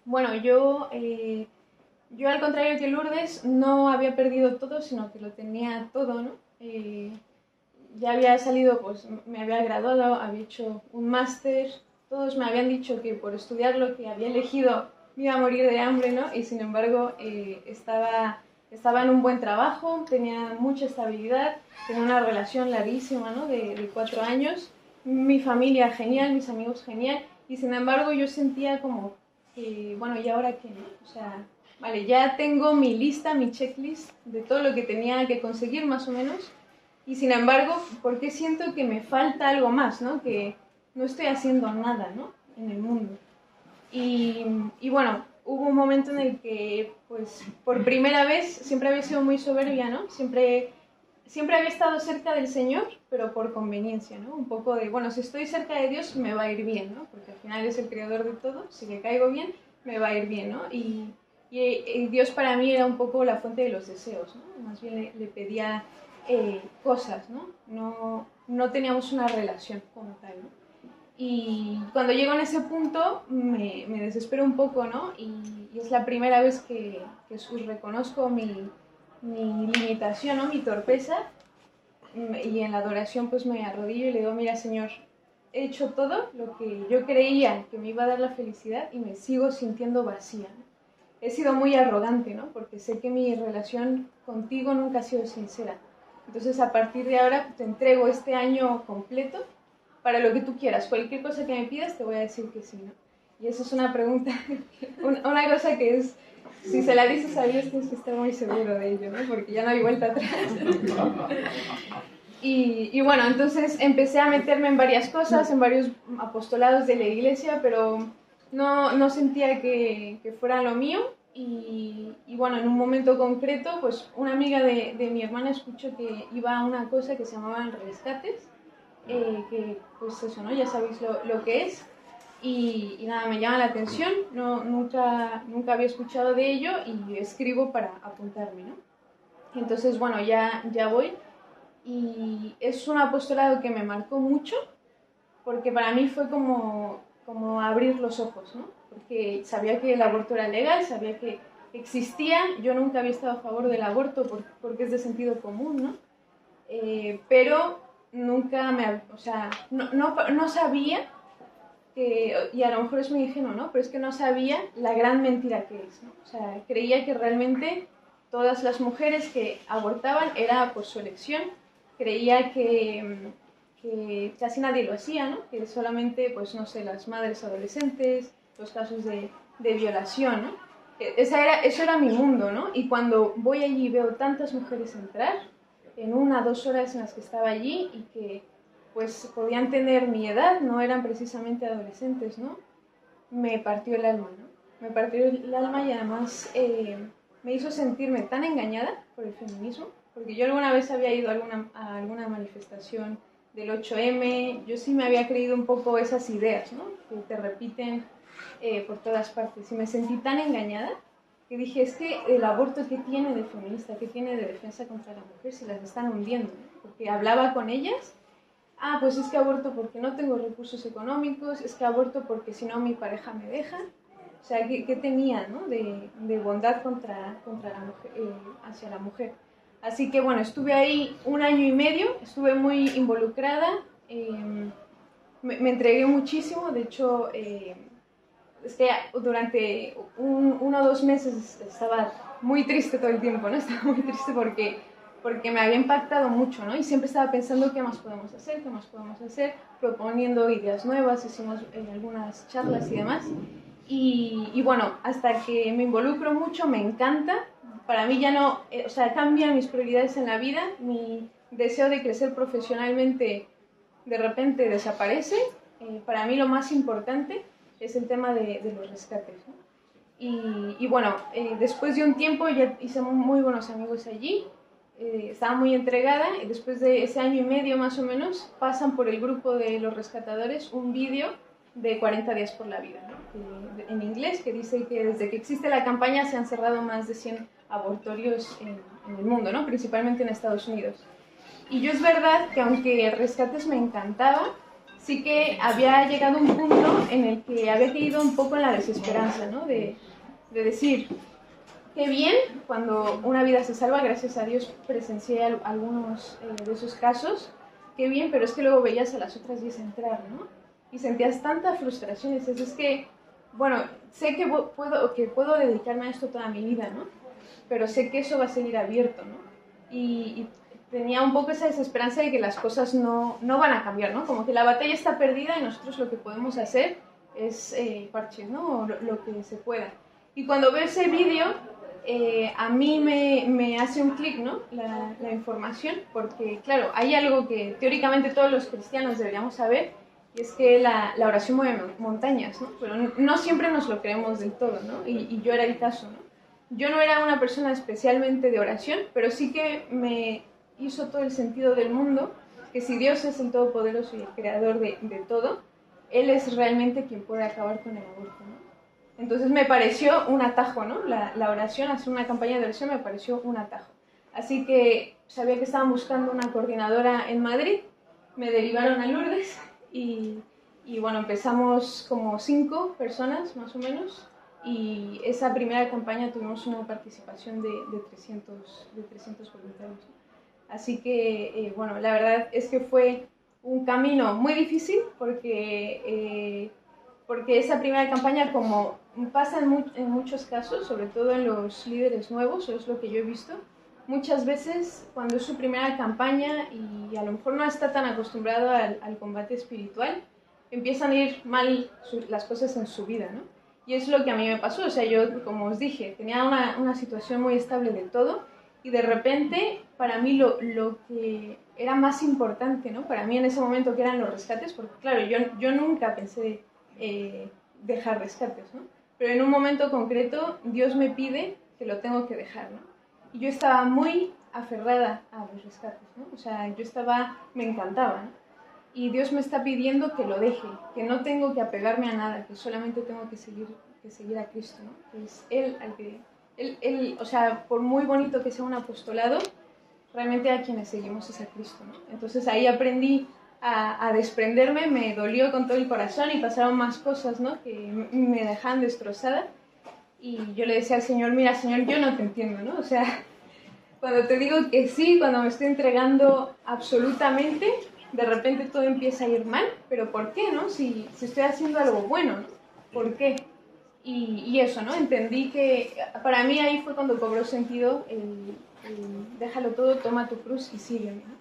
Bueno, yo al contrario que Lourdes, no había perdido todo, sino que lo tenía todo, ¿no? Ya había salido, pues me había graduado, había hecho un máster, todos me habían dicho que por estudiar lo que había elegido me iba a morir de hambre, ¿no? Y sin embargo estaba en un buen trabajo, tenía mucha estabilidad, tenía una relación larguísima, ¿no? De 4 años, mi familia genial, mis amigos genial, y sin embargo yo sentía como que, bueno, ¿y ahora qué, no? O sea, vale, ya tengo mi lista, mi checklist de todo lo que tenía que conseguir más o menos, y sin embargo, ¿por qué siento que me falta algo más, ¿no? Que no estoy haciendo nada, ¿no? En el mundo. Y bueno, hubo un momento en el que, pues, por primera vez, siempre había sido muy soberbia, ¿no? Siempre había estado cerca del Señor, pero por conveniencia, ¿no? Un poco de, bueno, si estoy cerca de Dios, me va a ir bien, ¿no? Porque al final es el creador de todo, si le caigo bien, me va a ir bien, ¿no? Y Dios para mí era un poco la fuente de los deseos, ¿no? Más bien le pedía cosas, ¿no? No teníamos una relación como tal, ¿no? Y cuando llego en ese punto me desespero un poco, ¿no? Y es la primera vez que reconozco mi limitación, ¿no? Mi torpeza, y en la adoración pues me arrodillo y le digo, mira Señor, he hecho todo lo que yo creía que me iba a dar la felicidad y me sigo sintiendo vacía, ¿no? He sido muy arrogante, ¿no? Porque sé que mi relación contigo nunca ha sido sincera. Entonces a partir de ahora te entrego este año completo para lo que tú quieras. Cualquier cosa que me pidas te voy a decir que sí, ¿no? Y eso es una pregunta, una cosa que es, si se la dices a Dios tienes que estar muy seguro de ello, ¿no? Porque ya no hay vuelta atrás. Y bueno, entonces empecé a meterme en varias cosas, en varios apostolados de la iglesia, pero no sentía que fuera lo mío. Y bueno, en un momento concreto, pues una amiga de mi hermana escuchó que iba a una cosa que se llamaban rescates, que pues eso, ¿no? Ya sabéis lo que es. Y nada, me llama la atención, nunca había escuchado de ello y escribo para apuntarme, ¿no? Entonces, bueno, ya voy, y es un apostolado que me marcó mucho, porque para mí fue como abrir los ojos, ¿no? Porque sabía que el aborto era legal, sabía que existía, yo nunca había estado a favor del aborto porque es de sentido común, ¿no? Pero nunca no sabía que, y a lo mejor es muy ingenuo, ¿no? Pero es que no sabía la gran mentira que es, ¿no? O sea, creía que realmente todas las mujeres que abortaban era por su elección, creía que casi nadie lo hacía, ¿no? Que solamente, pues no sé, las madres adolescentes, los casos de violación, ¿no? eso era mi mundo, ¿no? Y cuando voy allí y veo tantas mujeres entrar, en 1 o 2 horas en las que estaba allí y que pues podían tener mi edad, no eran precisamente adolescentes, ¿no? Me partió el alma, ¿no? Me partió el alma y además me hizo sentirme tan engañada por el feminismo, porque yo alguna vez había ido a alguna manifestación del 8M, yo sí me había creído un poco esas ideas, ¿no? Que te repiten por todas partes, y me sentí tan engañada que dije, es que el aborto, ¿qué tiene de feminista? ¿Qué tiene de defensa contra la mujer si las están hundiendo? ¿No? Porque hablaba con ellas, pues es que aborto porque no tengo recursos económicos, es que aborto porque si no mi pareja me deja. O sea, ¿qué tenía, ¿no? de bondad contra la mujer, hacia la mujer? Así que bueno, estuve ahí 1 año y medio, estuve muy involucrada, me entregué muchísimo, de hecho, es que durante 1 o 2 meses estaba muy triste todo el tiempo, ¿no? Estaba muy triste porque me había impactado mucho, ¿no? Y siempre estaba pensando qué más podemos hacer, proponiendo ideas nuevas, hicimos algunas charlas y demás. Y bueno, hasta que me involucro mucho, me encanta. Para mí ya no, o sea, cambian mis prioridades en la vida, mi deseo de crecer profesionalmente de repente desaparece. Para mí lo más importante es el tema de los rescates, ¿no? Y bueno, después de un tiempo ya hice muy buenos amigos allí, estaba muy entregada, y después de ese año y medio más o menos pasan por el grupo de los rescatadores un vídeo de 40 días por la vida, ¿no? En inglés, que dice que desde que existe la campaña se han cerrado más de 100 abortorios en el mundo, ¿no? Principalmente en Estados Unidos. Y yo es verdad que aunque Rescates me encantaba, sí que había llegado un punto en el que había caído un poco en la desesperanza, ¿no? De decir, qué bien, cuando una vida se salva, gracias a Dios presencié algunos de esos casos, qué bien, pero es que luego veías a las otras 10 entrar, ¿no? Y sentías tanta frustración, y dices, es que, bueno, sé que puedo dedicarme a esto toda mi vida, ¿no? Pero sé que eso va a seguir abierto, ¿no? Y tenía un poco esa desesperanza de que las cosas no van a cambiar, ¿no? Como que la batalla está perdida y nosotros lo que podemos hacer es parches, ¿no? O lo que se pueda. Y cuando veo ese vídeo, a mí me hace un clic, ¿no? La información, porque, claro, hay algo que teóricamente todos los cristianos deberíamos saber, y es que la oración mueve montañas, ¿no? Pero no siempre nos lo creemos del todo, ¿no? Y yo era el caso, ¿no? Yo no era una persona especialmente de oración, pero sí que me hizo todo el sentido del mundo, que si Dios es el Todopoderoso y el Creador de todo, Él es realmente quien puede acabar con el aborto, ¿no? Entonces me pareció un atajo, ¿no? La oración, hacer una campaña de oración me pareció un atajo. Así que sabía que estaban buscando una coordinadora en Madrid, me derivaron a Lourdes y bueno, empezamos como 5 personas más o menos, y esa primera campaña tuvimos una participación de 300 voluntarios. Así que, bueno, la verdad es que fue un camino muy difícil porque esa primera campaña, como pasa en muchos casos, sobre todo en los líderes nuevos, es lo que yo he visto, muchas veces cuando es su primera campaña y a lo mejor no está tan acostumbrado al combate espiritual, empiezan a ir mal las cosas en su vida, ¿no? Y es lo que a mí me pasó. O sea, yo, como os dije, tenía una situación muy estable de todo, y de repente, para mí lo que era más importante, ¿no? Para mí en ese momento, que eran los rescates, porque claro, yo nunca pensé dejar rescates, ¿no? Pero en un momento concreto, Dios me pide que lo tengo que dejar, ¿no? Y yo estaba muy aferrada a los rescates, ¿no? O sea, me encantaba, ¿no? Y Dios me está pidiendo que lo deje, que no tengo que apegarme a nada, que solamente tengo que seguir a Cristo, ¿no? Que es Él al que... Él, o sea, por muy bonito que sea un apostolado, realmente a quienes seguimos es a Cristo, ¿no? Entonces ahí aprendí a desprenderme, me dolió con todo el corazón y pasaron más cosas, ¿no? Que me dejaban destrozada, y yo le decía al Señor, mira, Señor, yo no te entiendo, ¿no? O sea, cuando te digo que sí, cuando me estoy entregando absolutamente, de repente todo empieza a ir mal, pero ¿por qué, no? Si estoy haciendo algo bueno, ¿no? ¿Por qué? Y eso, ¿no? Entendí que para mí ahí fue cuando cobró sentido el déjalo todo, toma tu cruz y sígueme, ¿no?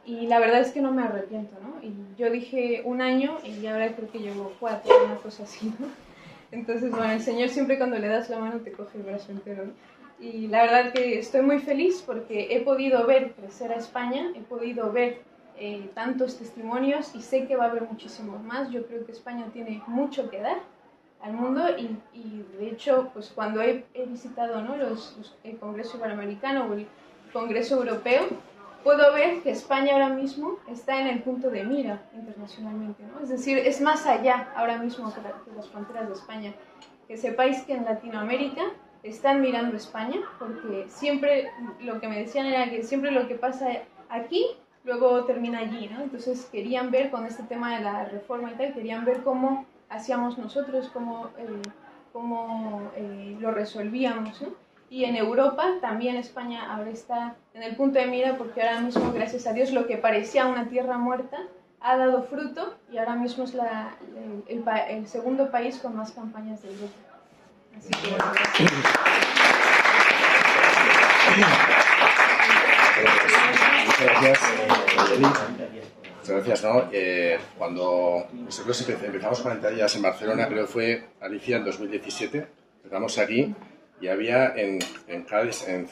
Y la verdad es que no me arrepiento, ¿no? Y yo dije 1 año y ahora creo que llevo 4, una cosa así, ¿no? Entonces, bueno, el Señor siempre cuando le das la mano te coge el brazo entero, ¿no? Y la verdad que estoy muy feliz porque he podido ver crecer a España, he podido ver tantos testimonios y sé que va a haber muchísimos más. Yo creo que España tiene mucho que dar al mundo y de hecho, pues cuando he visitado, ¿no?, el Congreso Iberoamericano o el Congreso Europeo, puedo ver que España ahora mismo está en el punto de mira internacionalmente, ¿no? Es decir, es más allá ahora mismo que las fronteras de España. Que sepáis que en Latinoamérica están mirando España, porque siempre lo que me decían era que siempre lo que pasa aquí luego termina allí, ¿no? Entonces querían ver con este tema de la reforma y tal, querían ver cómo hacíamos nosotros, cómo lo resolvíamos, ¿no? Y en Europa también España ahora está en el punto de mira porque ahora mismo, gracias a Dios, lo que parecía una tierra muerta ha dado fruto y ahora mismo es el segundo país con más campañas de Europa. Así que Muchas gracias. Muchas gracias, ¿no? Cuando nosotros empezamos 40 días en Barcelona, creo que fue, Alicia, en 2017, empezamos aquí y había en Cádiz, en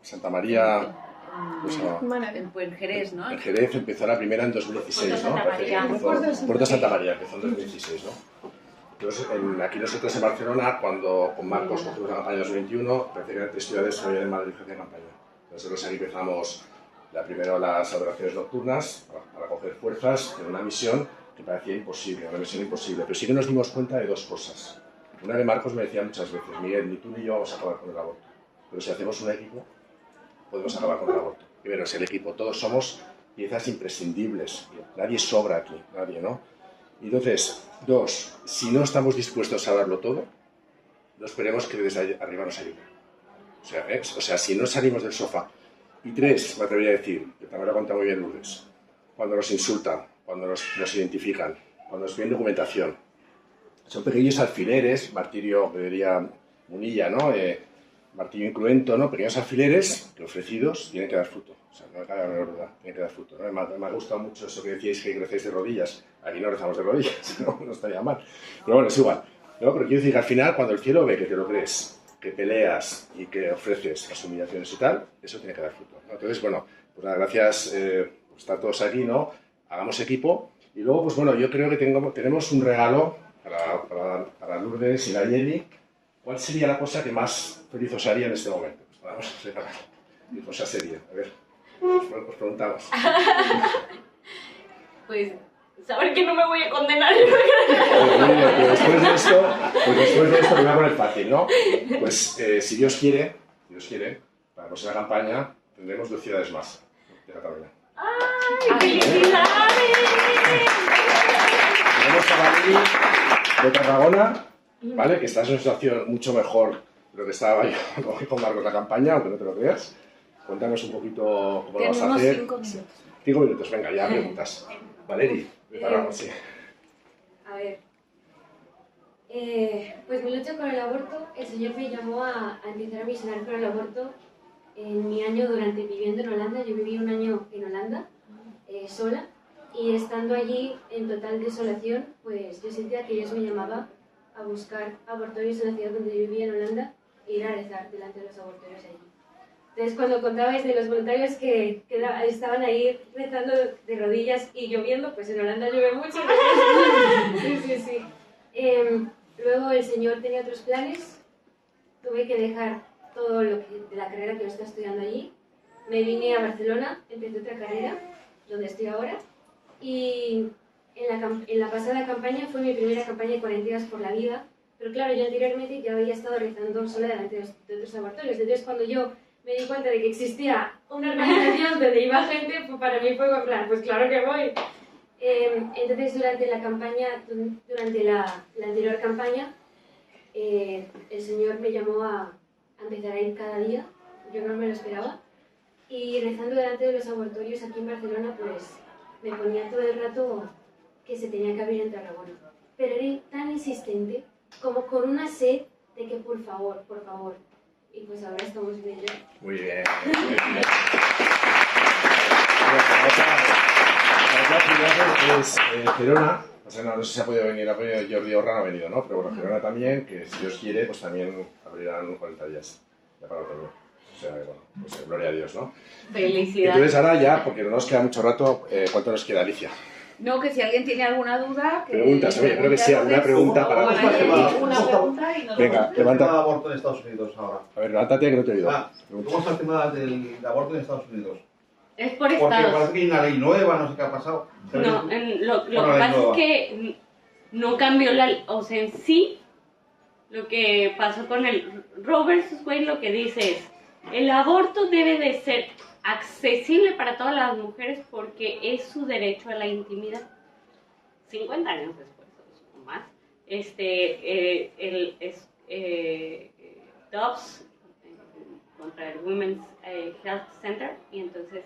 Santa María, En Jerez, ¿no? En Jerez empezó la primera en 2016, ¿no? Puerto Santa María empezó en 2016, ¿no? Entonces, aquí nosotros en Barcelona, cuando con Marcos cogimos la campaña 2021, parece que eran 3 ciudades que habían en Madrid que hacían campaña. Nosotros aquí empezamos primero las adoraciones nocturnas para coger fuerzas en una misión que parecía imposible, una misión imposible. Pero sí que nos dimos cuenta de 2 cosas. Una de Marcos me decía muchas veces: Miguel, ni tú ni yo vamos a acabar con el aborto. Pero si hacemos un equipo, podemos acabar con el aborto. Primero es el equipo, todos somos piezas imprescindibles. Nadie sobra aquí, nadie, ¿no? Y entonces, 2, si no estamos dispuestos a darlo todo, no esperemos que desde arriba nos ayude. O sea, si no salimos del sofá. Y 3, me atrevería a decir, que también lo ha contado muy bien Lourdes, cuando nos insultan, cuando nos identifican, cuando nos piden documentación. Son pequeños alfileres, martirio, que diría Munilla, ¿no? Martirio incruento, ¿no? Pequeños alfileres que ofrecidos tienen que dar fruto. O sea, no me cabe la menor duda, tienen que dar fruto, ¿no? Me ha gustado mucho eso que decíais, que crecéis de rodillas. Aquí no rezamos de rodillas, no estaría mal. Pero bueno, es igual, ¿no? Pero quiero decir que al final, cuando el cielo ve que te lo crees, que peleas y que ofreces las humillaciones y tal, eso tiene que dar fruto, ¿no? Entonces, bueno, pues nada, gracias por estar todos aquí, ¿no? Hagamos equipo. Y luego, pues bueno, yo creo que tenemos un regalo para Lourdes y la Yeli. ¿Cuál sería la cosa que más feliz os haría en este momento? Pues vamos a regalar. ¿Qué cosa sería? A ver, os preguntamos. Pues saber que no me voy a condenar. Pues después de esto me voy a poner fácil, ¿no? Pues si Dios quiere, para la próxima campaña tendremos 2 ciudades más de Cataluña. ¡Ay, felicidades! Tenemos a Madrid de Tarragona, ¿vale? Que está en una situación mucho mejor de lo que estaba yo con Marcos la campaña, aunque no te lo creas. Cuéntanos un poquito cómo lo vas a hacer. 5 minutos. 5 minutos, venga, ya preguntas. Valeri, de Tarragona, sí. A ver, pues mi lucha con el aborto, el Señor me llamó a empezar a misionar con el aborto en mi año viviendo en Holanda. Yo viví un año en Holanda, sola, y estando allí en total desolación, pues yo sentía que Dios me llamaba a buscar abortorios en la ciudad donde yo vivía, en Holanda, e ir a rezar delante de los abortorios allí. Entonces, cuando contabais de los voluntarios que estaban ahí rezando de rodillas y lloviendo, pues en Holanda llueve mucho. Sí. Luego el Señor tenía otros planes. Tuve que dejar todo lo que, de la carrera que yo estaba estudiando allí. Me vine a Barcelona, empecé otra carrera, donde estoy ahora. Y en la pasada campaña fue mi primera campaña de 40 días por la vida. Pero claro, yo anteriormente ya había estado rezando sola delante de otros abortorios. Entonces, cuando yo me di cuenta de que existía una organización donde iba gente, pues para mí fue plan, pues claro que voy. Entonces durante la anterior campaña, el Señor me llamó a empezar a ir cada día, yo no me lo esperaba, y rezando delante de los abortorios aquí en Barcelona, pues me ponía todo el rato que se tenía que abrir en Tarragona. Pero era tan insistente como con una sed de que por favor, y pues ahora estamos en ello. Muy bien. La otra ciudad es Gerona, O sea, no sé si ha podido venir, Jordi Orra no ha venido, ¿no? Pero bueno, Gerona también, que si Dios quiere, pues también abrirán 40 días ya para otoño. O sea, bueno, pues gloria a Dios, ¿no? Felicidades. Entonces ahora ya, porque no nos queda mucho rato, ¿cuánto nos queda, Alicia? No, que si alguien tiene alguna duda... Que Preguntas, oye, creo que sí, alguna pregunta para... Una pregunta y nos Venga, vamos. levanta. El tema de aborto en Estados Unidos ahora. A ver, levántate que no te he oído. ¿Cómo está el tema del aborto en Estados Unidos? Es por Porque estados. parece que hay una ley nueva, no sé qué ha pasado. No, lo que pasa es que no cambió o sea, en sí, lo que pasó con el Roe vs. Wade lo que dice es, el aborto debe de ser accesible para todas las mujeres porque es su derecho a la intimidad. 50 años después, o más, Dobbs contra el Women's Health Center, y entonces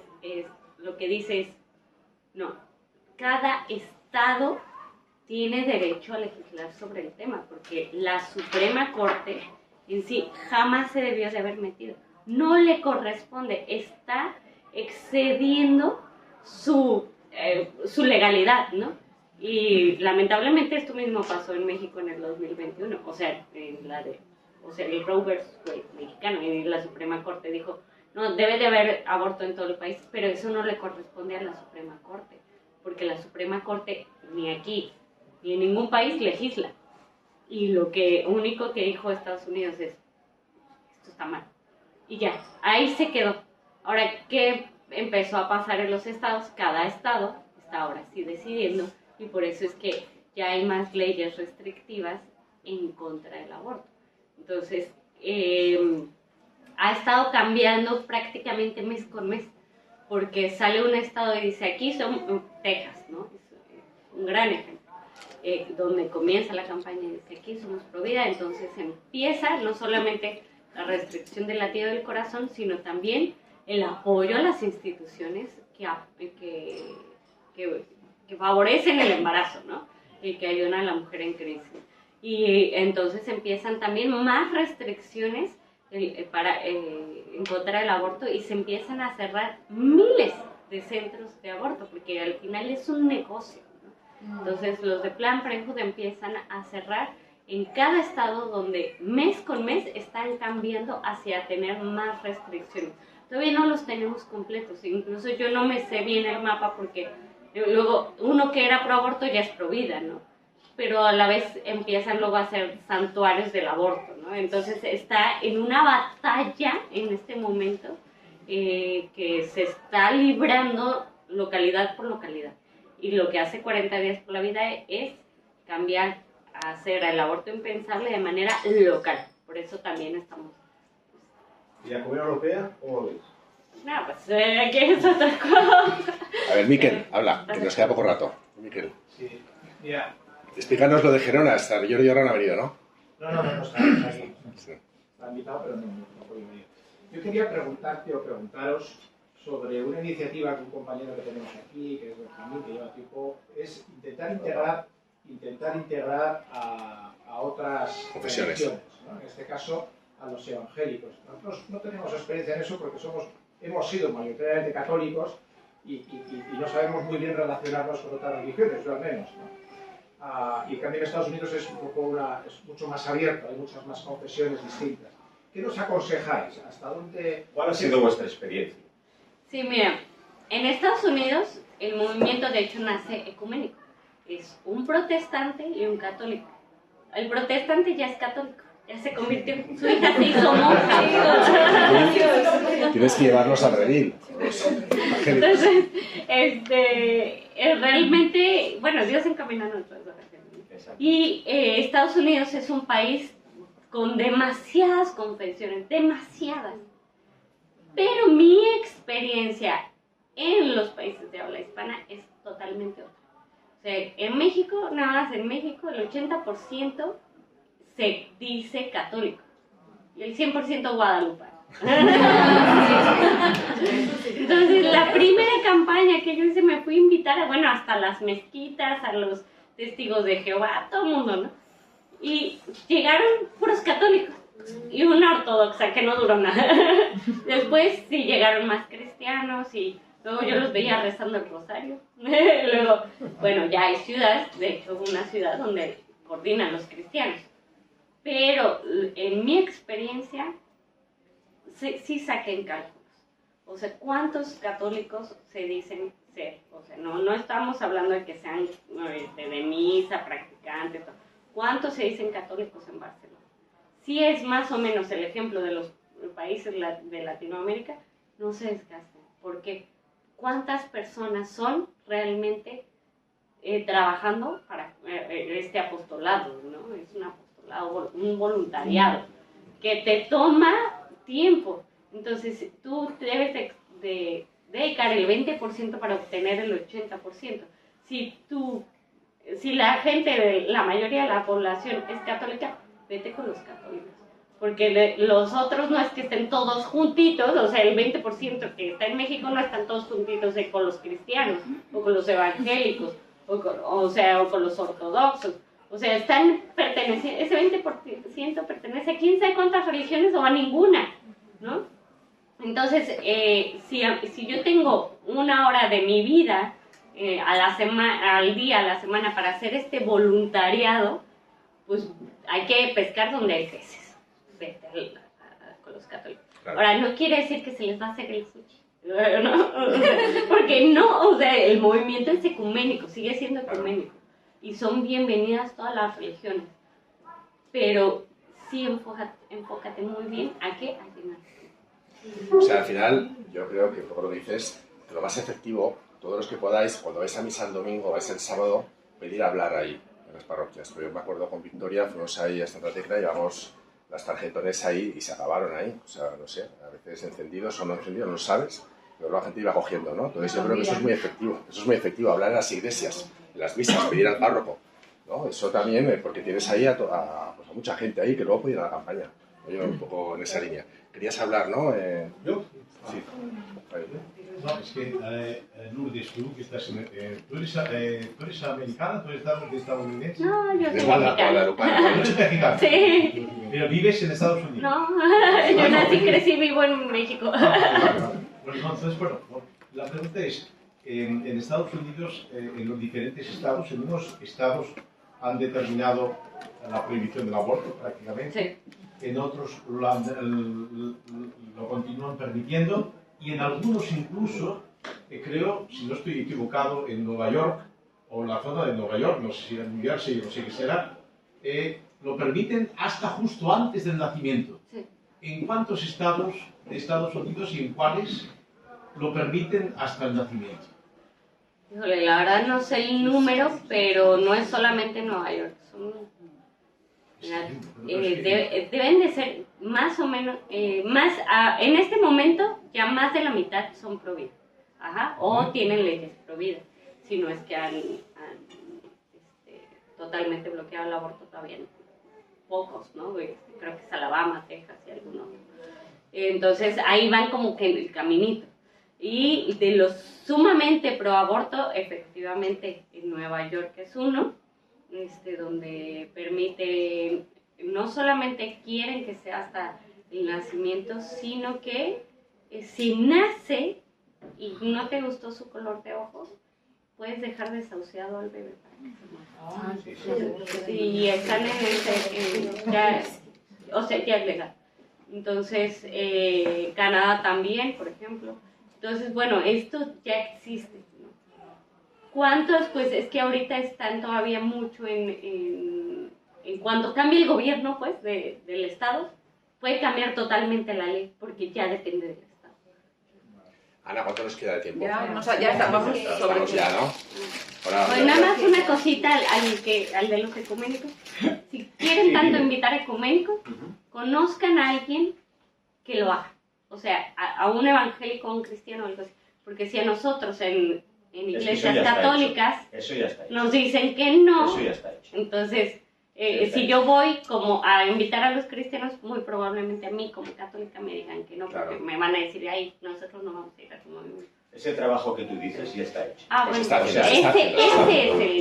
lo que dice es, no, cada estado tiene derecho a legislar sobre el tema, porque la Suprema Corte en sí jamás se debió de haber metido. No le corresponde, está excediendo su legalidad, ¿no? Y lamentablemente esto mismo pasó en México en el 2021, o sea, el Roe vs. Wade mexicano, y la Suprema Corte dijo, no, debe de haber aborto en todo el país, pero eso no le corresponde a la Suprema Corte, porque la Suprema Corte ni aquí ni en ningún país legisla. Y lo único que dijo Estados Unidos es, esto está mal. Y ya, ahí se quedó. Ahora, ¿qué empezó a pasar en los estados? Cada estado está ahora sí decidiendo, y por eso es que ya hay más leyes restrictivas en contra del aborto. Entonces, ha estado cambiando prácticamente mes con mes, porque sale un estado y dice, aquí son Texas, ¿no? Es un gran ejemplo, donde comienza la campaña y dice, aquí somos pro vida, entonces empieza no solamente la restricción del latido del corazón, sino también el apoyo a las instituciones que favorecen el embarazo, ¿no? Y que ayudan a la mujer en crisis. Y entonces empiezan también más restricciones en contra del aborto, y se empiezan a cerrar miles de centros de aborto, porque al final es un negocio, ¿no? Entonces los de Planned Parenthood empiezan a cerrar en cada estado, donde mes con mes están cambiando hacia tener más restricciones. Todavía no los tenemos completos, incluso yo no me sé bien el mapa, porque luego uno que era pro aborto ya es pro vida, ¿no? Pero a la vez empiezan luego a hacer santuarios del aborto, ¿no? Entonces está en una batalla en este momento que se está librando localidad por localidad. Y lo que hace 40 días por la vida es cambiar a hacer el aborto impensable de manera local. Por eso también estamos... ¿Y la Comunidad Europea cómo lo ves? No, pues aquí es otra cosa. A ver, Miquel, habla, que nos queda poco rato. Miquel, Sí, mira, explícanos lo de Gerona. Hasta Jordi Orra no ha venido, ¿no? no está aquí. Sí. Está invitado, pero no puede venir. Yo quería preguntarte o preguntaros sobre una iniciativa que un compañero que tenemos aquí, que es Benjamín, que lleva tiempo, es intentar integrar a otras Confesiones. religiones, ¿no? En este caso, a los evangélicos. Nosotros no tenemos experiencia en eso porque hemos sido mayoritariamente católicos y no sabemos muy bien relacionarnos con otras religiones, yo al menos, ¿no? Y en cambio en Estados Unidos es mucho más abierto, hay muchas más confesiones distintas. ¿Qué nos aconsejáis? ¿Hasta dónde? ¿Cuál ha sido vuestra experiencia? Sí, mira, en Estados Unidos el movimiento de hecho nace ecuménico. Es un protestante y un católico. El protestante ya es católico, ya se convirtió, su hija se hizo monja. Tienes que llevarlos al redil. Entonces, realmente, bueno, Dios encamina nuestras oraciones. Y Estados Unidos es un país con demasiadas confesiones, demasiadas. Pero mi experiencia en los países de habla hispana es totalmente otra. O sea, en México, nada más en México, el 80% se dice católico y el 100% guadalupano. Entonces, la primera campaña que yo hice, me fui a invitar hasta las mezquitas, a los testigos de Jehová, a todo el mundo, ¿no? Y llegaron puros católicos y una ortodoxa que no duró nada. Después sí llegaron más cristianos y Luego yo los veía rezando el rosario. Luego, bueno, ya hay ciudades, de hecho una ciudad donde coordinan los cristianos. Pero en mi experiencia, sí saqué en cálculos. O sea, ¿cuántos católicos se dicen ser? O sea, no estamos hablando de que sean de misa, practicantes. ¿Cuántos se dicen católicos en Barcelona? Sí es más o menos el ejemplo de los países de Latinoamérica, no se desgastan. ¿Por qué? ¿Cuántas personas son realmente trabajando para este apostolado, ¿no? Es un apostolado, un voluntariado, que te toma tiempo. Entonces, tú debes de dedicar el 20% para obtener el 80%. Si la gente, la mayoría de la población es católica, vete con los católicos. Porque los otros no es que estén todos juntitos, o sea, el 20% que está en México no están todos juntitos con los cristianos, o con los evangélicos, o con los ortodoxos. O sea, están perteneciendo, ese 20% pertenece a quién sabe cuántas religiones o a ninguna, ¿no? Entonces, si yo tengo una hora de mi vida al día, a la semana, para hacer este voluntariado, pues hay que pescar donde hay peces. Vete con los católicos. Claro. Ahora, no quiere decir que se les va a hacer el sushi, ¿no? Porque no, o sea, el movimiento es ecuménico, sigue siendo ecuménico. Y son bienvenidas todas las religiones. Pero sí enfócate muy bien a qué llenar. O sea, al final, yo creo que por lo que dices, que lo más efectivo, todos los que podáis, cuando vais a misa el domingo, vais el sábado, pedir hablar ahí, en las parroquias. Pero yo me acuerdo con Victoria, fuimos ahí a Santa Tecla y llevamos las tarjetones ahí y se acabaron ahí. O sea, no sé, a veces encendidos o no encendidos, no lo sabes, pero la gente iba cogiendo, ¿no? Entonces yo creo que eso es muy efectivo. Eso es muy efectivo, hablar en las iglesias, en las misas, pedir al párroco, ¿no? Eso también, porque tienes ahí pues a mucha gente ahí que luego puede ir a la campaña. Yo un poco en esa línea. Querías hablar, ¿no? ¿Yo? Sí. No, es que Lourdes, tú que estás ¿tú eres americana? ¿Tú eres estadounidense? No, yo soy mexicana. ¿Tú eres mexicana? Sí. ¿Pero vives en Estados Unidos? No, yo nací, crecí, vivo en México. Bueno, entonces, bueno, la pregunta es, en Estados Unidos, en los diferentes estados, en unos estados han determinado la prohibición del aborto prácticamente, sí. En otros lo continúan permitiendo y en algunos incluso, creo, si no estoy equivocado, en Nueva York o la zona de Nueva York, no sé si en New Jersey, no sé qué será, lo permiten hasta justo antes del nacimiento. Sí. ¿En cuántos estados de Estados Unidos y en cuáles lo permiten hasta el nacimiento? Híjole, la verdad no sé el número, pero no es solamente en Nueva York. Deben de ser más o menos, en este momento ya más de la mitad son prohibidas, o tienen leyes prohibidas, si no es que han totalmente bloqueado el aborto todavía, pocos, ¿no? Creo que es Alabama, Texas y algunos. Entonces ahí van como que en el caminito. Y de los sumamente pro aborto, efectivamente en Nueva York es uno, donde permite, no solamente quieren que sea hasta el nacimiento, sino que si nace y no te gustó su color de ojos, puedes dejar desahuciado al bebé. Y están en o sea, ya es legal. Entonces, Canadá también, por ejemplo. Entonces, bueno, esto ya existe, ¿no? ¿Cuántos? Pues es que ahorita están todavía mucho en cuando cambie el gobierno, pues, del Estado, puede cambiar totalmente la ley, porque ya depende del Estado. Ana, ¿cuánto nos queda de tiempo? Ya estamos sobre ya, ¿no? Pues nada más una cosita al de los ecuménicos. Si quieren tanto invitar a ecuménicos, conozcan a alguien que lo haga. O sea, a un evangélico o un cristiano o algo así. Porque si a nosotros en iglesias católicas nos dicen que no, eso ya está hecho. Entonces, si yo voy como a invitar a los cristianos, muy probablemente a mí como católica me digan que no, porque me van a decir, ay, nosotros no vamos a ir a tu movimiento. Ese trabajo que tú dices ya está hecho. Ah, bueno, ese es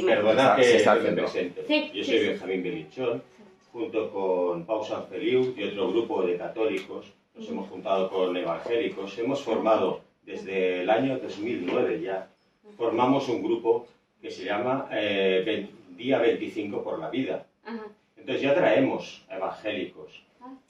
el Perdona que me haciendo. presente. Sí, Yo soy Benjamín Belichón, junto con Pau Sanfeliu y otro grupo de católicos. Nos hemos juntado con evangélicos, hemos formado desde el año 2009 ya. Formamos un grupo que se llama Día 25 por la Vida. Ajá. Entonces ya traemos evangélicos.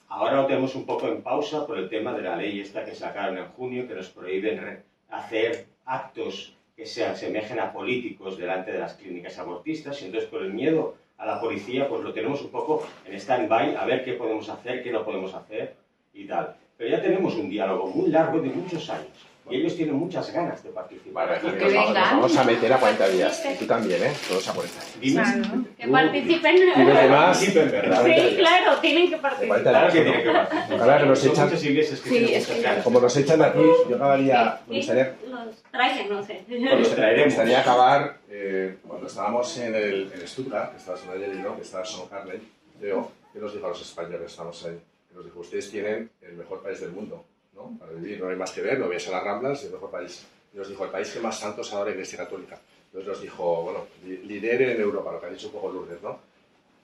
Ahora lo tenemos un poco en pausa por el tema de la ley esta que sacaron en junio, que nos prohíben hacer actos que se asemejen a políticos delante de las clínicas abortistas, y entonces por el miedo a la policía pues lo tenemos un poco en stand-by, a ver qué podemos hacer, qué no podemos hacer y tal. Pero ya tenemos un diálogo muy largo de muchos años. Y ellos tienen muchas ganas de participar. Vale, nos vamos a meter a 40 días. Y tú también, ¿eh? Todos a 40. Que participen. ¿Tienes más? Sí, claro, tienen que participar. Claro que tienen que participar. Ahora que nos echan... Como nos echan aquí, yo acabaría... Me gustaría... Los traigan, no sé. Me gustaría acabar... cuando estábamos en Stuttgart, que estabas en ayer y no, que estaba Sean Carney, yo, ¿qué nos dijo a los españoles? Estamos ahí. Que nos dijo, ustedes tienen el mejor país del mundo. ¿No? Para vivir no hay más que ver, no veis a las Ramblas, es el mejor país. Y nos dijo, el país que más santos adora la Iglesia Católica. Entonces nos dijo, bueno, lidere en Europa, lo que ha dicho un poco Lourdes, ¿no?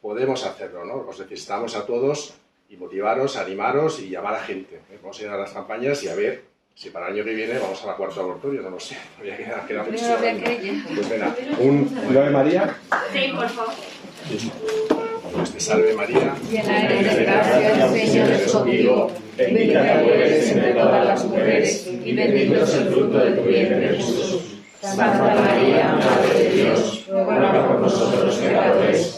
Podemos hacerlo, ¿no? Os necesitamos a todos y motivaros, animaros y llamar a gente. ¿eh? Vamos a ir a las campañas y a ver si para el año que viene vamos a la cuarta abortorio, no lo sé. Todavía queda mucho. Pues venga, un Ave María. Sí, por favor. Pues te salve María. Llena eres de gracia, el Señor es contigo. Bendita tú eres entre todas las mujeres, y bendito es el fruto de tu vientre, Jesús. Santa María, Madre de Dios, ruega por nosotros pecadores,